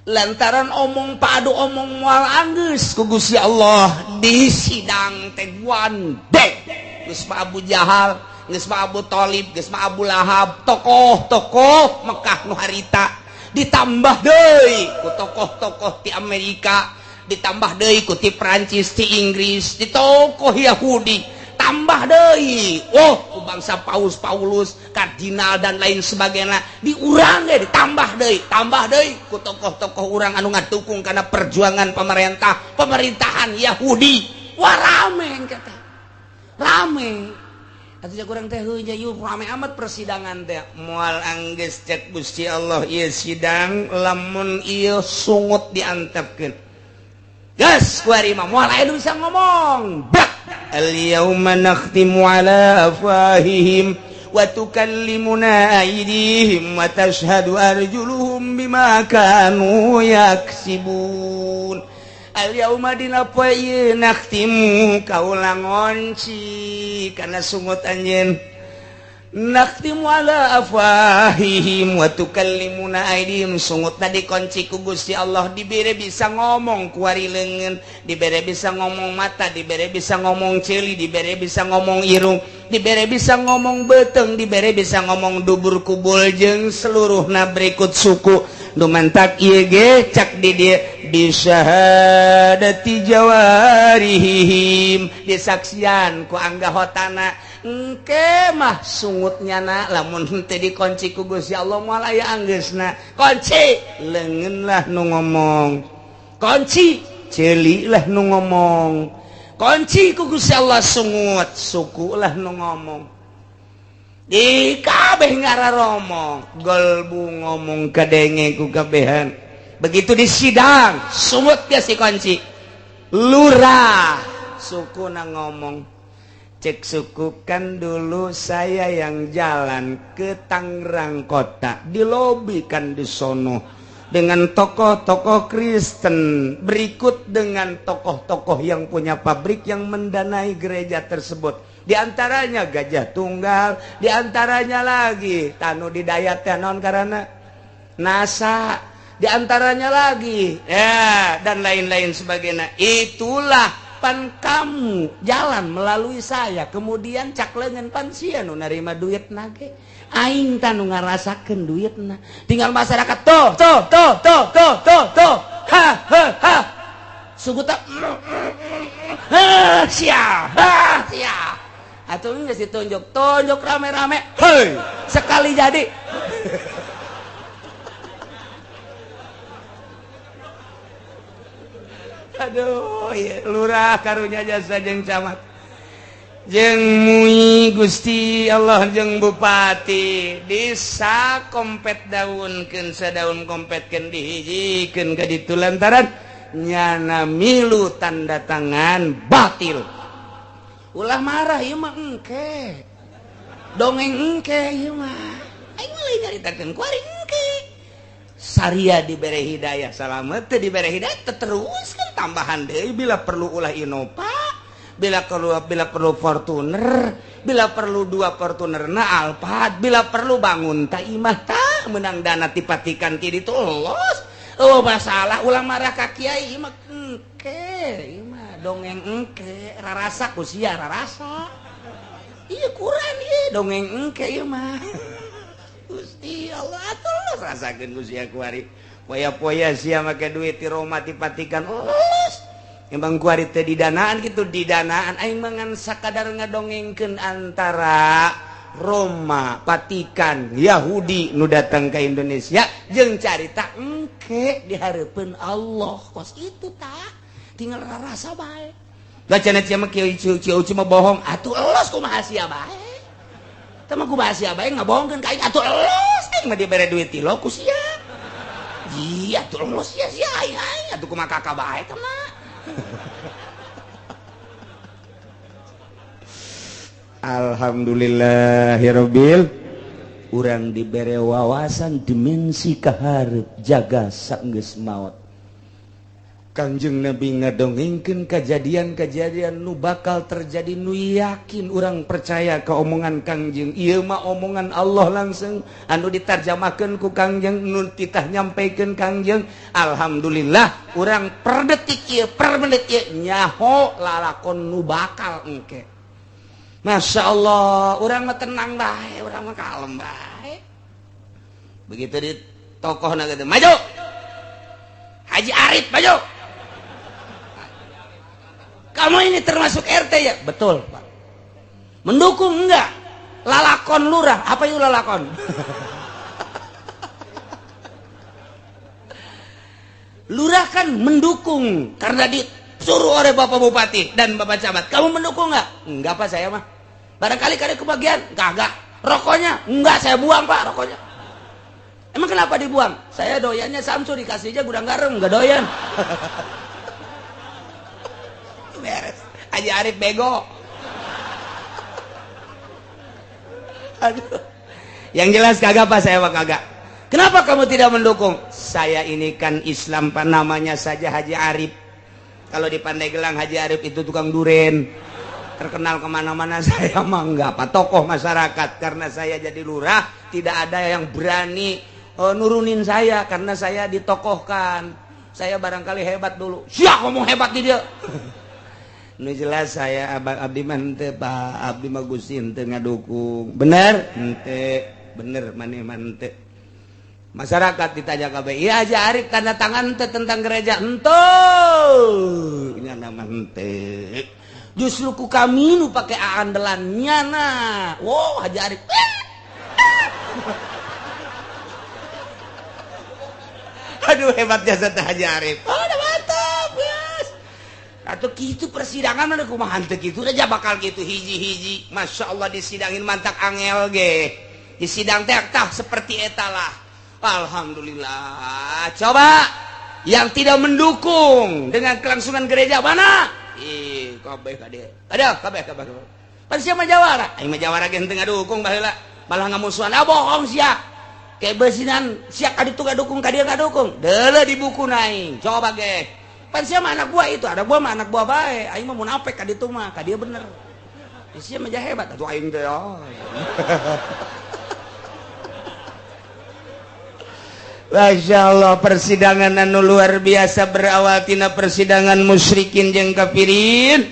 lantaran omong padu omong moal anggeus ku Gusti Allah di sidang teguan dek geus mah Abu Jahal geus mah Abu Thalib geus mah Abu Lahab tokoh-tokoh Mekah nu harita ditambah deui ku tokoh-tokoh ti Amerika ditambah deui ku ti Prancis ti Inggris di tokoh Yahudi tambah deui ku bangsa Paulus kardinal dan lain sebagainya diurang ge ditambah deui ku tokoh-tokoh urang anu ngatukung kana perjuangan pemerintahan Yahudi wah rame kata rame atuh urang teh heuh nya rame amat persidangan teh moal anggeus cek Gusti Allah ieu sidang lamun ieu sungut diantepkeun gas kuari mah moal aya nu bisa ngomong bak al yauma nakhtimu ala afwahihim wa tukallimuna aydihim wa tashhadu arjuluhum bima kanu yaksibun al yauma dina poe ieu nakhtimu kaula ngonci kana sungut anjeun nakhtimu ala afwahihim wa tukallimuna aydihim sungutna dikunci ku Gusti Allah dibere bisa ngomong kuari leungeun dibere bisa ngomong mata dibere bisa ngomong ceuli dibere bisa ngomong irung dibere bisa ngomong beteung dibere bisa ngomong dubur kubul jeung seluruhna berikut suku dumantak ieu ge cak di dieu bisyahadati jawarihim disaksian ku anggahotana engke mah sungutnya na lamun teu dikunci ku Gusti Allah moal aya anggeusna kunci leungeun lah nu ngomong kunci ceuli lah nu ngomong kunci ku Gusti Allah sungut suku lah nu ngomong di kabeh ngararomong golbu ngomong kadenge ku kabehan begitu di sidang sumut ge si kunci lurah suku na ngomong cek suku kan dulu saya yang jalan ke Tangerang kota dilobikan di sono dengan tokoh-tokoh Kristen berikut dengan tokoh-tokoh yang punya pabrik yang mendanai gereja tersebut di antaranya Gajah Tunggal di antaranya lagi tanu didayat non karena NASA di antaranya lagi ya dan lain-lain sebagainya itulah pan kamu jalan melalui saya kemudian cak leungeun pan sia nu narima duit nage aing tanu ngarasakeun duitna tinggal masyarakat tuh ha suguta sia atuh geus ditunjuk rame-rame heuy sekali jadi aduh ya, lurah karunya jasa jeung camat jeung mui Gusti Allah jeung bupati disa kompet daunkeun sadaun kompetkeun dihijikeun ka ditu lantaran nyana milu tanda tangan batil ulah marah ieu mah engke dongeng engke ieu mah aing mah lain nyaritakeun kuari engke saria dibere hidayah salamet teu dibere hidayah teruskeun tambahan deui bila perlu ulah Innova bila perlu Fortuner bila perlu 2 Fortunerna Alphard bila perlu bangun ta imah tah menang dana tipatikan ki ditu los oh masalah ulah marah ka kiai ieu mah engke ieu mah dongeng engke rarasa ku sia rarasa ieu Quran ieu dongeng engke ieu mah Gusti Allah atuh rasakeun Gusti kuari poya-poya sia make duit ti Roma dipatikan los embang kuari teh didanaan kitu didanaan aing mangan sakadar ngadongengkeun antara Roma Vatikan Yahudi nu datang ke Indonesia jeung carita engke di hareupeun Allah kos itu tah tinggal rasa bae da cenah cia mah kieu cuma bohong atuh los kumaha sia bae tama ku bahasa bae ngabohongkeun ka aing atuh elos aing mah dibere duit ti lo ku sia iya atuh elos sia aing atuh kumaha kakak bae teh mah alhamdulillahirabbil urang dibere wawasan dimensi ka hareup jaga saenggeus maot Kangjeng Nabi ngadongengkeun kejadian-kejadian nu bakal terjadi nu yakin urang percaya ke omongan Kangjeng ieu mah omongan Allah langsung anu ditarjamakeun ku Kangjeng nu titah nyampaikeun Kangjeng alhamdulillah urang per detik ieu per menit ieu nyaho lalakon nu bakal engke Masya Allah urang mah tenang bae urang mah kalem bae begitu di tokohna gitu maju Haji Arif maju kamu ini termasuk RT ya? Betul Pak. Mendukung enggak? Lalakon lurah. Apa itu lalakon? Lurah kan mendukung karena disuruh oleh Bapak Bupati dan Bapak Camat. Kamu mendukung enggak? Enggak Pak saya mah. Barangkali kalian kebagian? Kagak. Rokoknya? Enggak saya buang Pak rokoknya. Emang kenapa dibuang? Saya doyannya Samsu dikasih aja gudang garam. Enggak doyan. Haji Arif bego. Aduh. Yang jelas kagak Pak, saya kagak. Kenapa kamu tidak mendukung? Saya ini kan Islam Pak, namanya saja Haji Arif. Kalau di Pandeglang Haji Arif itu tukang duren. Terkenal kemana-mana. Saya mah enggak Pak, tokoh masyarakat. Karena saya jadi lurah, tidak ada yang berani nurunin saya karena saya ditokohkan. Saya barangkali hebat dulu. Siap ngomong hebat di dia. Nu jelas saya abdi mah henteu Pak, abdi mah Gusti henteu ngadukung. Bener? Henteu. Bener maneh mah henteu. Masyarakat ditanya kabeh, "Iya Haji Arif tanda tangan teh tentang gereja?" Henteu. Ini nama henteu. Justru ku kami nu pake aandelan nyana. Wow, Haji Arif. Aduh hebatnya teh Haji Arif. Oh, udah mantap, guys. Atau gitu persidangan mana kumaha teu kitu aja bakal gitu hiji-hiji. Masya Allah disidangin mantak angel ge. Disidang teh tah seperti eta lah. Alhamdulillah. Coba yang tidak mendukung dengan kelangsungan gereja mana? Ih, kabeh ka dieu. Ada kabeh. Pan sia mah jawara. Aing mah jawara ge henteu ngadukung baheula. Malah ngamusuhan. Ah bohong sia. Kayak besinan sia kaditu ngadukung ka dieu ngadukung. Deuleu di buku aing. Coba ge. Pan sia mah anak buah itu, ada buah mah anak buah bae. Aing mah munafik ka ditu mah, ka dieu bener. Sia mah hebat atuh aing teh. Masya Allah, persidangan anu luar biasa berawal tina persidangan musyrikin jeung kafirin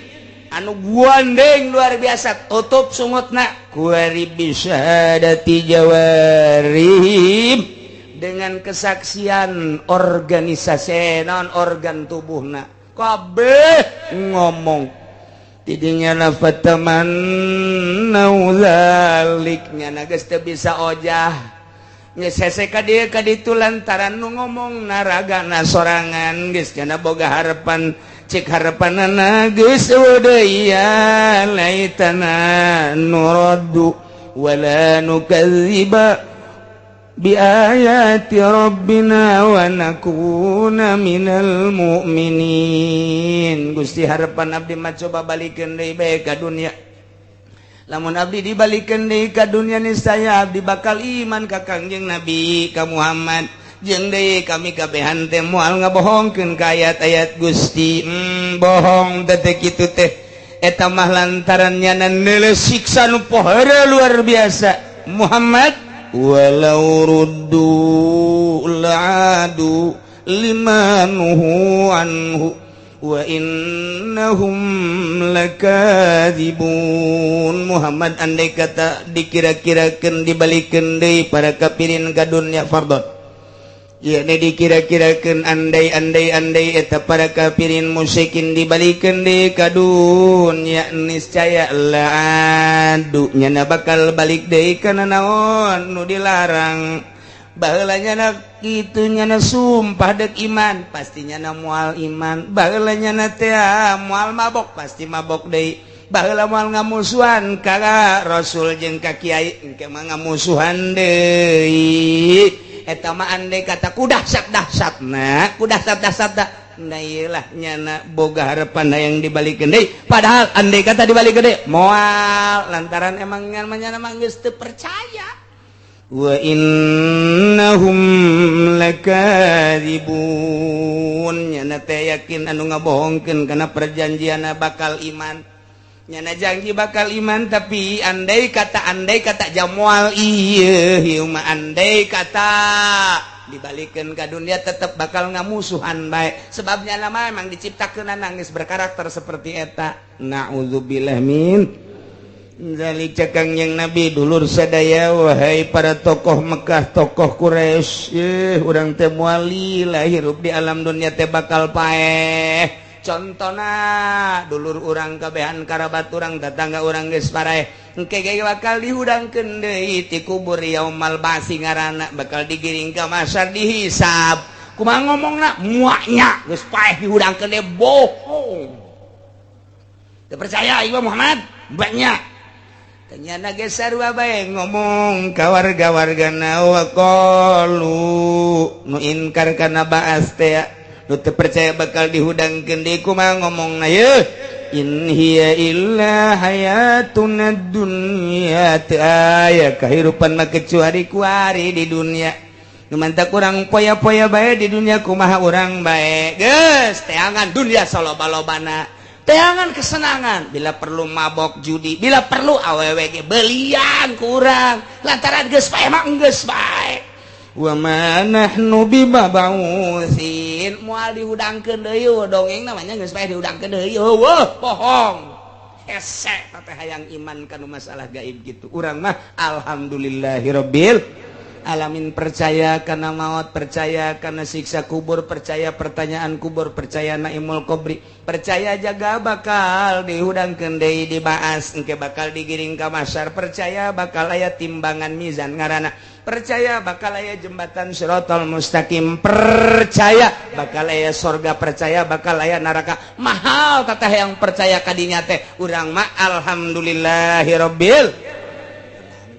anu guandeng luar biasa. Tutup sungutna kuari bisyahadati jawarihim, dengan kesaksian organisasi non organ tubuhna kabeh ngomong tidinya lafataman nauzaliknya geus teu bisa ojah. Ngesese ka dieu ka ditu lantaran nu ngomong naragana sorangan geus cenah boga harapan cek harapanana geus deui ya laitana nuraddu wala nukadziba bi ayati rabbina wa nakuna minal mu'minin. Gusti harapan abdi mah coba balikeun deui bae ka dunya. Lamun abdi dibalikeun deui ka dunya niscaya abdi bakal iman ka Kangjeng Nabi ka Muhammad. Jeung deui kami kabehan teh moal ngabohongkeun ka ayat-ayat Gusti. Bohong teh kitu teh. Eta mah lantaran nyana neuleuh siksa nu poheureuh luar biasa. Muhammad walau ruddu la'adu limanuhu anhu wa innahum lakadzibun. Muhammad andai kata dikira-kirakeun dibalikeun deui para kafirin ka dunya fardot. Ya ne dikira-kirakeun andai eta para kafirin musyrikin dibalikeun deui ka dunya niscaya la'adu nyana bakal balik deui kana naon nu dilarang. Baheula nyana kitu nyana sumpah dek iman pasti nyana moal iman. Baheula nyana teh moal mabok pasti mabok deui. Baheula moal ngamusuhan ka Rasul jeung ka kiai engke mah ngamusuhan deui. Eta mah andai kata ku dahsyat-dahsyatna, ku dahsyat-dahsyatna. Nah iyalah nyana boga harapan yang dibalikeun deui. Padahal andai kata dibalikeun deui moal lantaran emang nyana mah geus teu percaya. Wa innahum lakadzibun nyana teh yakin anu ngabohongkeun kana perjanjianna bakal iman. Nyana janji bakal iman tapi andai kata jamual ieu mah andai kata dibalikeun ka dunia tetep bakal ngamusuhan bae. Sebab nyana mah emang diciptakeun nangis berkarakter seperti eta. Nauzubillah min zalik cakang yang Nabi dulur sadaya. Wahai para tokoh Mekah, tokoh Quraisy, urang teh moal lila hirup di alam dunia teh bakal paeh. Contona dulur urang kabehan karabat urang tetangga urang geus paraeh engke ge bakal dihudangkeun deui ti kubur yaumal ba'si ngaranna bakal digiring ka mahsyar dihisab. Kumaha ngomongna muaknya geus paeh dihudangkeun deui bohong. Teu percaya ieu Muhammad banyak. Ternyata geus sarua bae ngomong ka warga-wargana wa qalu nu inkar kana ba'as teh nu teu percaya bakal dihudangkeun deui kumaha ngomongna yeuh in hiya illa hayatuna dunya, teu aya kahirupan mah kecuali kuari di dunia. Nu mantap urang poya-poya bae di dunia kumaha urang bae. Geus teangan dunia saloba-lobana. Teangan kesenangan, bila perlu mabok judi, bila perlu awewe ge belian ku urang. Lantaran geus bae mah geus bae. Wa ma nahnu bibabausin, moal dihudangkeun deui dongeng namanya geus bae dihudangkeun deui. Heueuh, bohong. Hese teh hayang iman kana masalah gaib gitu. Urang mah alhamdulillahirabbil alamin, percaya karena maut, percaya karena siksa kubur, percaya pertanyaan kubur, percaya naimul kubri, percaya jaga bakal dihudangkeun deui dibaas, engke bakal digiring ka mahsyar, percaya bakal aya timbangan mizan ngaranna, percaya bakal aya jembatan Shiratal Mustaqim, percaya bakal aya surga, percaya bakal aya neraka. Mahal tatah yang percaya kadinya teh. Urang mah alhamdulillahirabbil.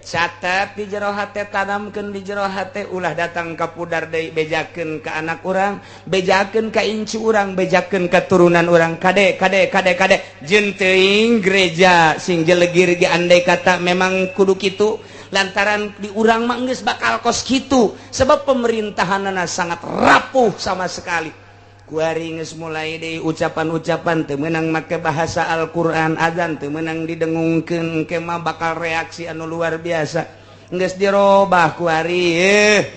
Catat di jero hate, tanamkeun di jero hate, ulah datang ka pudar deui, bejakeun ka anak urang, bejakeun ka incu urang, bejakeun ka turunan urang. Kade jeung teuing gereja sing jelegir ge andai kata memang kudu kitu, lantaran di urang mah geus bakal kos kitu, sebab pemerintahanna sangat rapuh sama sekali. Kuari geus mulai deui ucapan-ucapan teu meunang make bahasa Al-Qur'an, azan teu meunang didengungkeun, ke mah bakal reaksi anu luar biasa. Geus dirobah kuari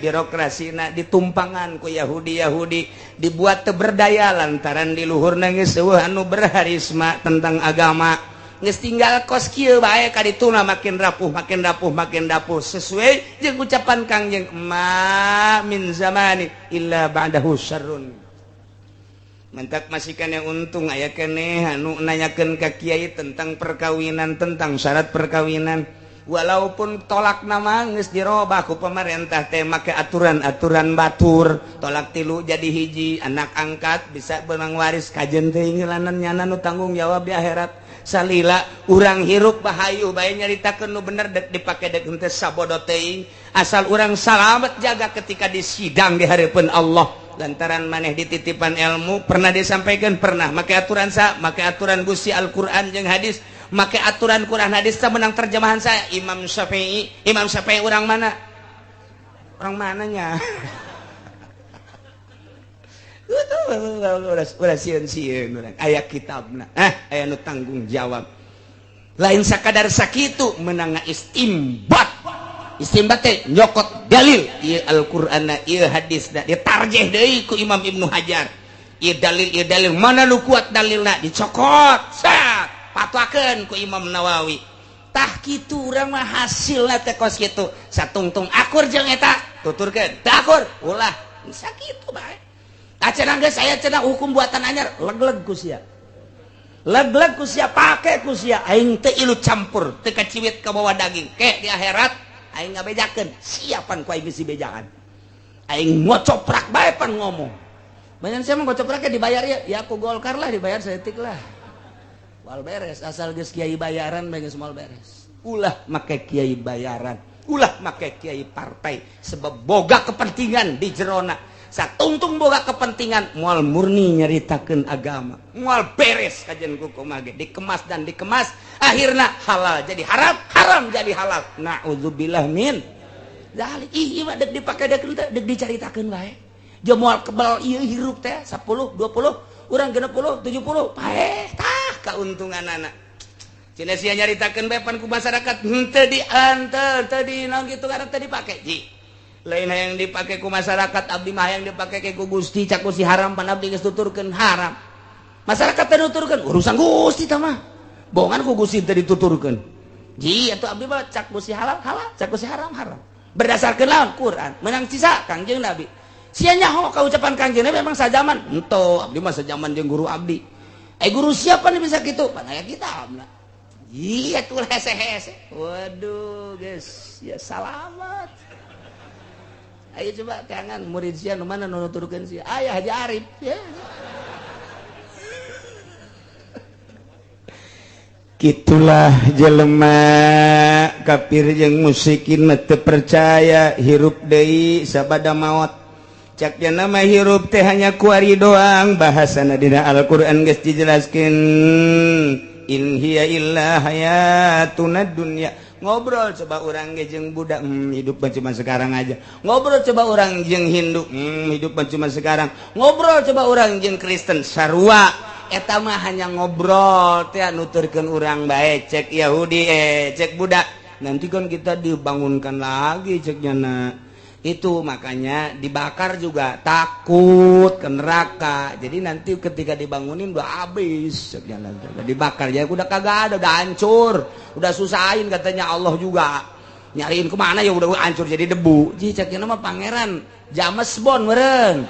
birokrasina ditumpangan ku Yahudi, dibuat teu berdaya lantaran di luhurna geus eueuh anu berharisma tentang agama. Geus tinggal kos kieu bae ka dituna makin rapuh sesuai jeung ucapan Kangjeng, ma min zamani illa ba'dahu syarrun. Mantak masikan yang untung aya keneh anu nanyakeun ka kiai tentang perkawinan, tentang syarat perkawinan. Walaupun tolak nama geus dirobah ku pemerintah teh make aturan-aturan batur, tolak 3 jadi hiji, anak angkat bisa benang waris, kajen teuing ngelanan nyana nu tanggung jawab di akhirat. Salila urang hirup bahayu bae nyaritakeun nu bener dek dipake dek henteu sabodo teuing, asal urang salamet jaga ketika di sidang di hareupeun Allah. Lantaran maneh dititipan ilmu, pernah disampaikan, pernah make aturan make aturan Gusti Al-Qur'an jeung hadis, make aturan Quran hadis teh menang terjemahan saya Imam Syafi'i urang mana? Urang mananya? Udah sieun urang aya kitabna, aya nu tanggung jawab. Lain sakadar sakitu meunang istimbat teh nyokot dalil ieu Al-Qur'anna ieu hadisna, ditarjih deui ku Imam Ibnu Hajar. Ieu dalil mana nu kuat dalilna dicokot sat patwakeun ku Imam Nawawi. Tah kitu urang mah hasilna teh kos kitu, satungtung akur jeung eta tuturkeun teu akur ulah sakitu bae. Acenah geus aya cenah hukum buatan anyar legleg ku sia. Legleg ku sia, pake ku sia, aing teu ilu campur, teu kaciwit ka bawah daging. Ke di akhirat aing ngabejakeun, siapan ku aing bisi bejaan. Aing ngocoprak bae pan ngomong. Banyak saya mah ngocopraknya dibayar ya aku Golkar lah dibayar seetik lah. Wal beres, asal geus kiai bayaran bae geus moal beres. Ulah make kiai bayaran, ulah make kiai partai, sebab boga kepentingan di jerona. Satungtung boga kepentingan moal murni nyaritakeun agama, moal beres kajian kumaha ge, dikemas dan dikemas, akhirna halal jadi haram, haram jadi halal. Nauzubillah min zalik. Ieu mah deuk dipake deuk dicaritakeun bae. Jeung moal kebal ieu hirup teh 10, 20, urang 60, 70, paeh tah kauntunganana. Cenah sia nyaritakeun bae pan ku masyarakat henteu diantel, teu di naon kitu karena teu dipake. Ji lain yang dipakai ku masyarakat, abdi mah yang dipakai ke ku Gusti, cak Gusti haram pan abdi geus tuturkeun haram. Masyarakat teh nuturkeun urusan Gusti tah mah. Bohongan ku Gusti teh dituturkeun. Ji atuh abdi mah cak Gusti halal halal, cak Gusti haram haram. Berdasarkeun lawan Quran, menang cisa Kangjeng Nabi. Sia nyaho ka ucapan Kangjeng Nabi memang sajaman. Henteu, abdi mah sajaman jeung guru abdi. Guru siapa nih bisa kitu? Pan aya kitabna. Ji atuh hese-hese. Waduh, guys, ya selamat. Ayo coba tangan murid sia nu mana nu nuturkeun sia aya Haji Arif ya. Kitulah jelema kafir jeung musyrikin teu percaya hirup deui sabada maot, caknya nama hirup teh hanya kuari doang bahasana dina Al-Qur'an geus dijelaskeun in hiya illa hayatuna dunya. Ngobrol coba orang ge jeung budak hidup cuma sekarang aja. Ngobrol coba orang jeung Hindu hidup cuma sekarang. Ngobrol coba orang jeung Kristen sarua eta mah hanya ngobrol teh nuturkeun urang bae cek Yahudi cek budak nanti kan kita dibangunkan lagi ceknya na. Itu makanya dibakar juga takut ke neraka. Jadi nanti ketika dibangunin udah habis ceknya na. Dibakar ya udah kagak ada, udah hancur, udah susahin katanya Allah juga. Nyariin kemana ya udah hancur jadi debu. Ji ceknya nama pangeran James Bond meureun.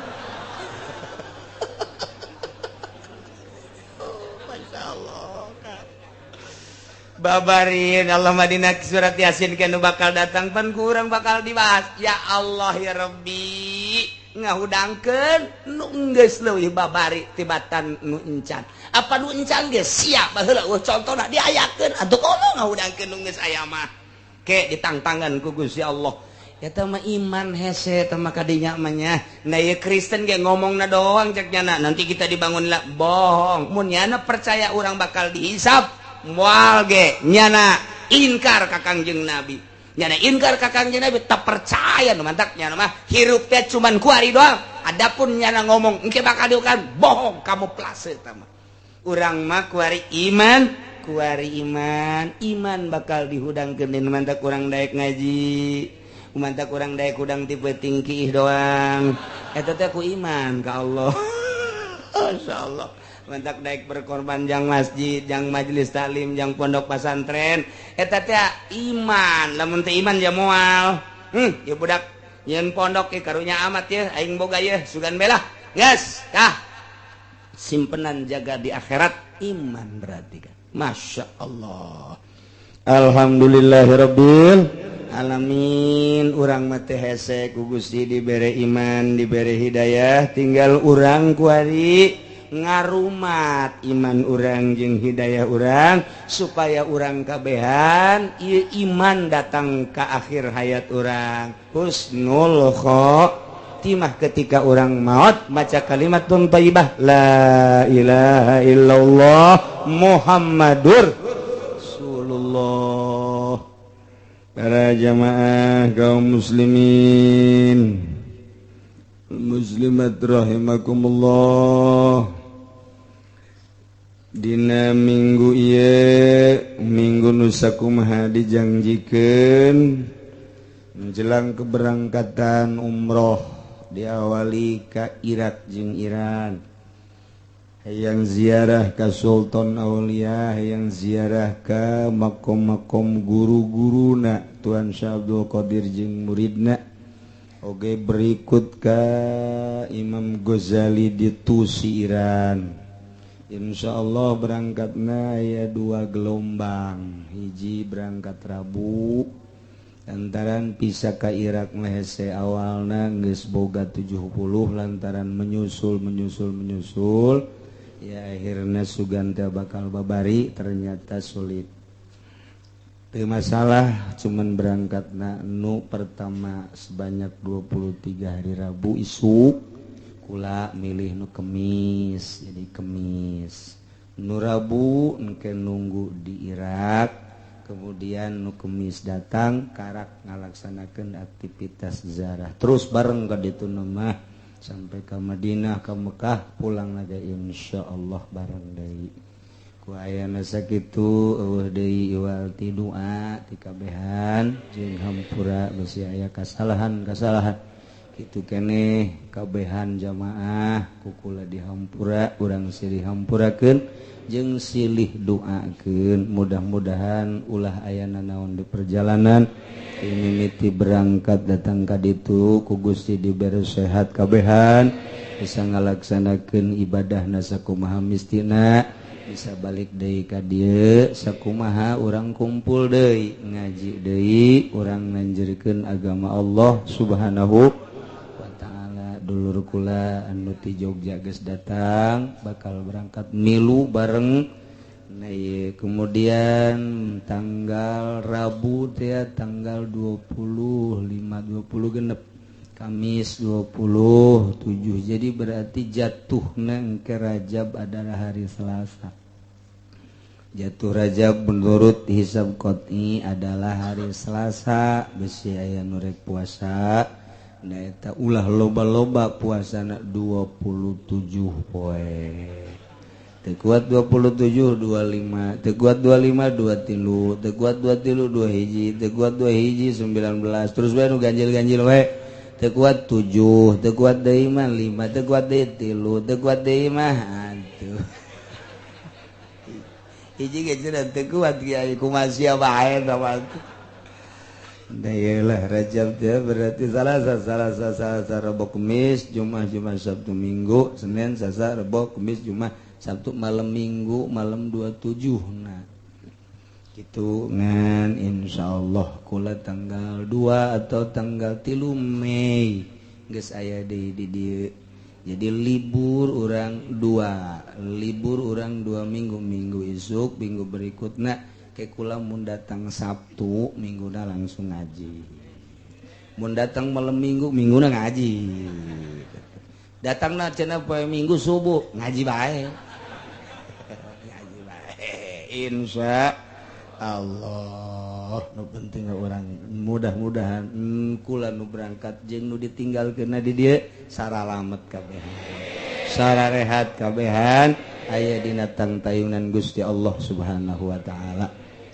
Babarin Allah Madinah surat Yasin kanu bakal datang pan kurang bakal dibahas. Ya Allah ya Rabbi ngahudangkeun nu geus leuwih babari tibatan nu encan. Apa nu encan geus siap baheula contona diayakeun atuh kono ngahudangkeun nu geus aya mah. Ke ditangtangan ku Gusti Allah. Eta mah iman hese eta mah kadinya mah nya. Nah ye Kristen ge ngomongna doang cek nyana nanti kita dibangun lah bohong. Mun nyana percaya urang bakal dihisab mual ge nyana ingkar ka Kangjeng Nabi. Nyana ingkar ka Kangjeng Nabi tak percaya nu mantak nyana mah hirup teh cuman kuari doang. Adapun nyana ngomong engke bakal diukan bohong kamu plase eta mah. Urang mah kuari iman bakal dihudangkeun dina mantak urang daek ngaji. Mantak urang daek udang tipe tingkih doang. Eta teh ku iman ka Allah. Masyaallah. Mantak daek berkorban jang masjid, jang majelis taklim, jang pondok pesantren. Eta teh iman, lamun teu iman ya moal. Ya budak nyeun pondok ge karunya amat ya, aing boga ye, sugan belah. Geus, tah. Simpenan jaga di akhirat iman berarti kan. Masya Allah. Alhamdulillahirabbil alamin. Urang mah teh hese ku Gusti dibere iman, dibere hidayah, tinggal urang kuari ngarumat iman urang jeung hidayah urang supaya urang kabehan ieu iman datang ka akhir hayat urang husnul khotimah ketika urang maut maca kalimatun thayyibah la ilaha illallah Muhammadur Rasulullah. Para jamaah kaum muslimin muslimat rahimakumullah. Dina minggu ieu minggu nu sakumaha dijanjikeun menjelang keberangkatan umroh diawali ka Irak jeung Iran. Hayang ziarah ka Sultan Aulia, hayang ziarah ka makom-makom guru-guruna Tuan Syah Abdul Qadir jeung muridna. Oge berikut ka Imam Ghazali di Tusi Iran. Insyaallah berangkatna aya 2 gelombang. Hiji berangkat Rabu lantaran pisah ka Irak mah hese awalna geus boga 70 lantaran menyusul ya akhirna sugan teh bakal babari ternyata sulit. Teu masalah cuman berangkatna nu pertama sebanyak 23 hari Rabu isuk kula milih nu Kemis jadi Kemis nu Rabu engke nunggu di Irak kemudian nu Kemis datang karak ngalaksanakeun aktivitas ziarah terus bareng ka ditu mah sampai ke Madinah ke Mekah pulang lagi insyaallah bareng deui ku ayana sakitu eueuh deui iwal ti doa ti kabehan jeung hampura bisi aya kasalahan kitu keneh kabehan jamaah kukula dihampura urang silih hampurakeun jeung silih doakeun mudah-mudahan ulah ayana naon di perjalanan mimiti berangkat datang ka ditu ku Gusti dibere sehat kabehan bisa ngalaksanakeun ibadahna sakumaha mistina bisa balik deui ka dieu sakumaha urang kumpul deui ngaji deui urang nanjurkeun agama Allah Subhanahu dulur kula anu ti Jogja geus datang bakal berangkat milu bareng. Nah iya. Kemudian tanggal Rabu teh tanggal 25 20 genep Kamis 27, jadi berarti jatuh nang ke Rajab adalah hari Selasa. Jatuh Rajab menurut hisab qot'i adalah hari Selasa. Besi aya nu rek puasa da eta ulah loba-loba puasana 27 poe. Teu kuat 27 25, teu kuat 25 23, teu kuat 23 2 hiji, teu kuat 2 hiji 19, terus bae nu ganjil-ganjil we. Teu kuat 7, teu kuat deui mah 5, teu kuat deui 3, teu kuat deui mah atuh. Hiji ge cenah teu kuat kiai kumaha sia bae sama tuh. Da iyalah Rajab teh berarti Selasa, Rabu, Kamis, Jumat, Sabtu, Minggu, Senin, Selasa, Rabu, Kamis, Jumat, Sabtu, malam Minggu, malam 27. Nah gitu ngan insyaallah kula tanggal 2 atau tanggal 3 Mei geus aya di dieu. Jadi libur urang 2 minggu isuk minggu berikutna ke kula mun datang Sabtu mingguna langsung ngaji. Mun datang malam Minggu na ngaji. Datangna cenah poe Minggu subuh ngaji bae. Ngaji bae. Insya Allah nu penting orang mudah-mudahan kula nu berangkat jeung nu ditinggalkeunna di dieu saralamet kabehan sararehat kabehan aya dina tangtayunan Gusti Allah Subhanahu wa taala.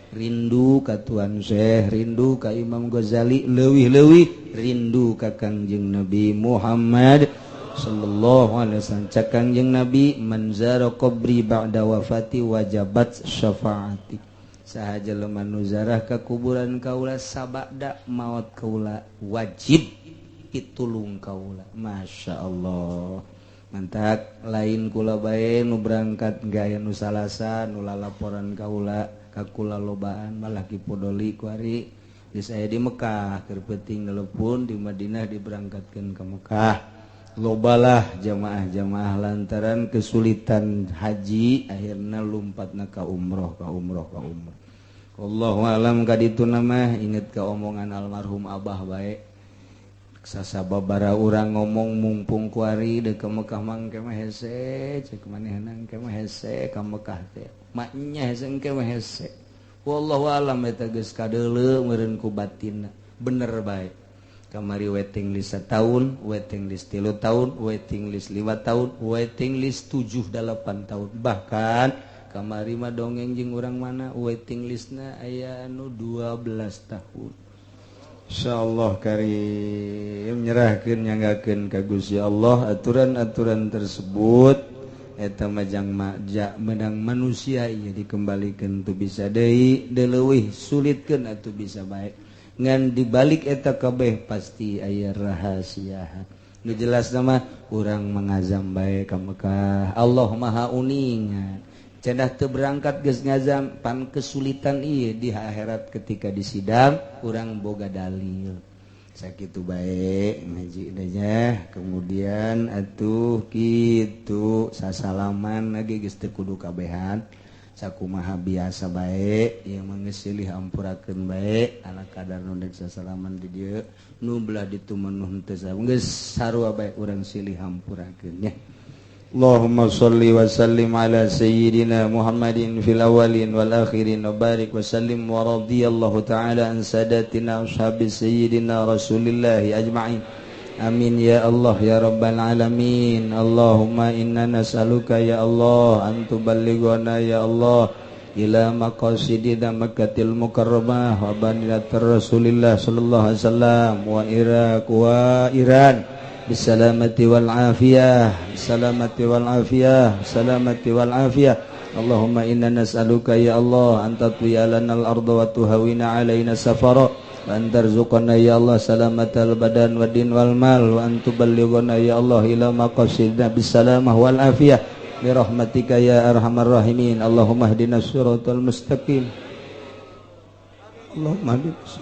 Rindu ka Tuan Syekh, rindu ka Imam Ghazali, leuwih-leuwih rindu ka Kangjeng Nabi Muhammad sallallahu alaihi wasallam. Cak Kangjeng Nabi manzara qabri ba'da wafati wajabat syafaati. Sahaja lemah nuzarah ke kuburan kaula sabada maut kaula wajib pitulung kaula. Masya Allah mantap. Lain kula bae nu berangkat gaya nu Salasa nu lalaporan kaula ka kula lobaan malah kipodoli kuari di saya di Mekah keur peuting nelepon di Madinah diberangkatkeun ka Mekah. Lobalah jamaah-jamaah lantaran kesulitan haji akhirna lumpatna ka umroh. Wallahu alam kaditu nama inget ka omongan almarhum Abah bae. Sasababara urang ngomong mumpung kuari deuk ka Mekah mangke mah hese cek manehna engke mah hese ka Mekah teh. Maknya hese engke mah hese. Wallahu alam eta geus kadeuleu meureun ku batinna. Bener bae. Kamari waiting list 1 tahun, waiting list 3 tahun, waiting list 5 tahun, waiting list 7-8 tahun. Bahkan kamari mah dongeng jeung urang mana waiting listna aya anu 12 tahun. Insyaallah karim nyerahkeun nyanggakeun ka Gusti Allah aturan-aturan tersebut eta majang menang manusia ieu dikembalikeun teu bisa deui leuwih sulitkeun atuh bisa bae. Ngan dibalik eta kabeh pasti aya rahasia. Nu jelas nama urang mangazam bae ka Mekah. Allah Maha Uningan. Cenah teu berangkat geus ngazam pan kesulitan ieu di akhirat ketika disidang urang boga dalil. Sakitu bae ngaji nya. Kemudian atuh kitu sasalaman lagi geus teu kudu kabehan. Sakumaha biasa bae yang mengesilih ampurakeun bae ala kadar nu dek sasalaman di dieu nu belah ditu menuh teu geus sarua bae urang silih ampurakeun nya. Allahumma shalli wa sallim ala sayyidina Muhammadin fil awwalin wal akhirin wa barik wa sallim wa radhiyallahu ta'ala an sadatina ashabi sayyidina Rasulillah ajma'in. Amin ya Allah ya Rabbal Alamin. Allahumma inna nas'aluka ya Allah an tuballighana ya Allah ila maqasidina Makkatil Mukarramah wa baninatir Rasulillah sallallahu alaihi wasallam wa Iraq wa Iran bisalamati wal afiyah salamati wal afiyah. Allahumma inna nas'aluka ya Allah an tatwiyalana al-ardha wa tuhawina alaina safara wa antarzuqana ya Allah salamatal badan wa din wal mal wa antuballighana ya Allah ila maqasidina bisalamah wal afiyah bi rahmatika ya arhamar rahimin. Allahumma ihdinas siratal mustaqim. Allahumma ihdinas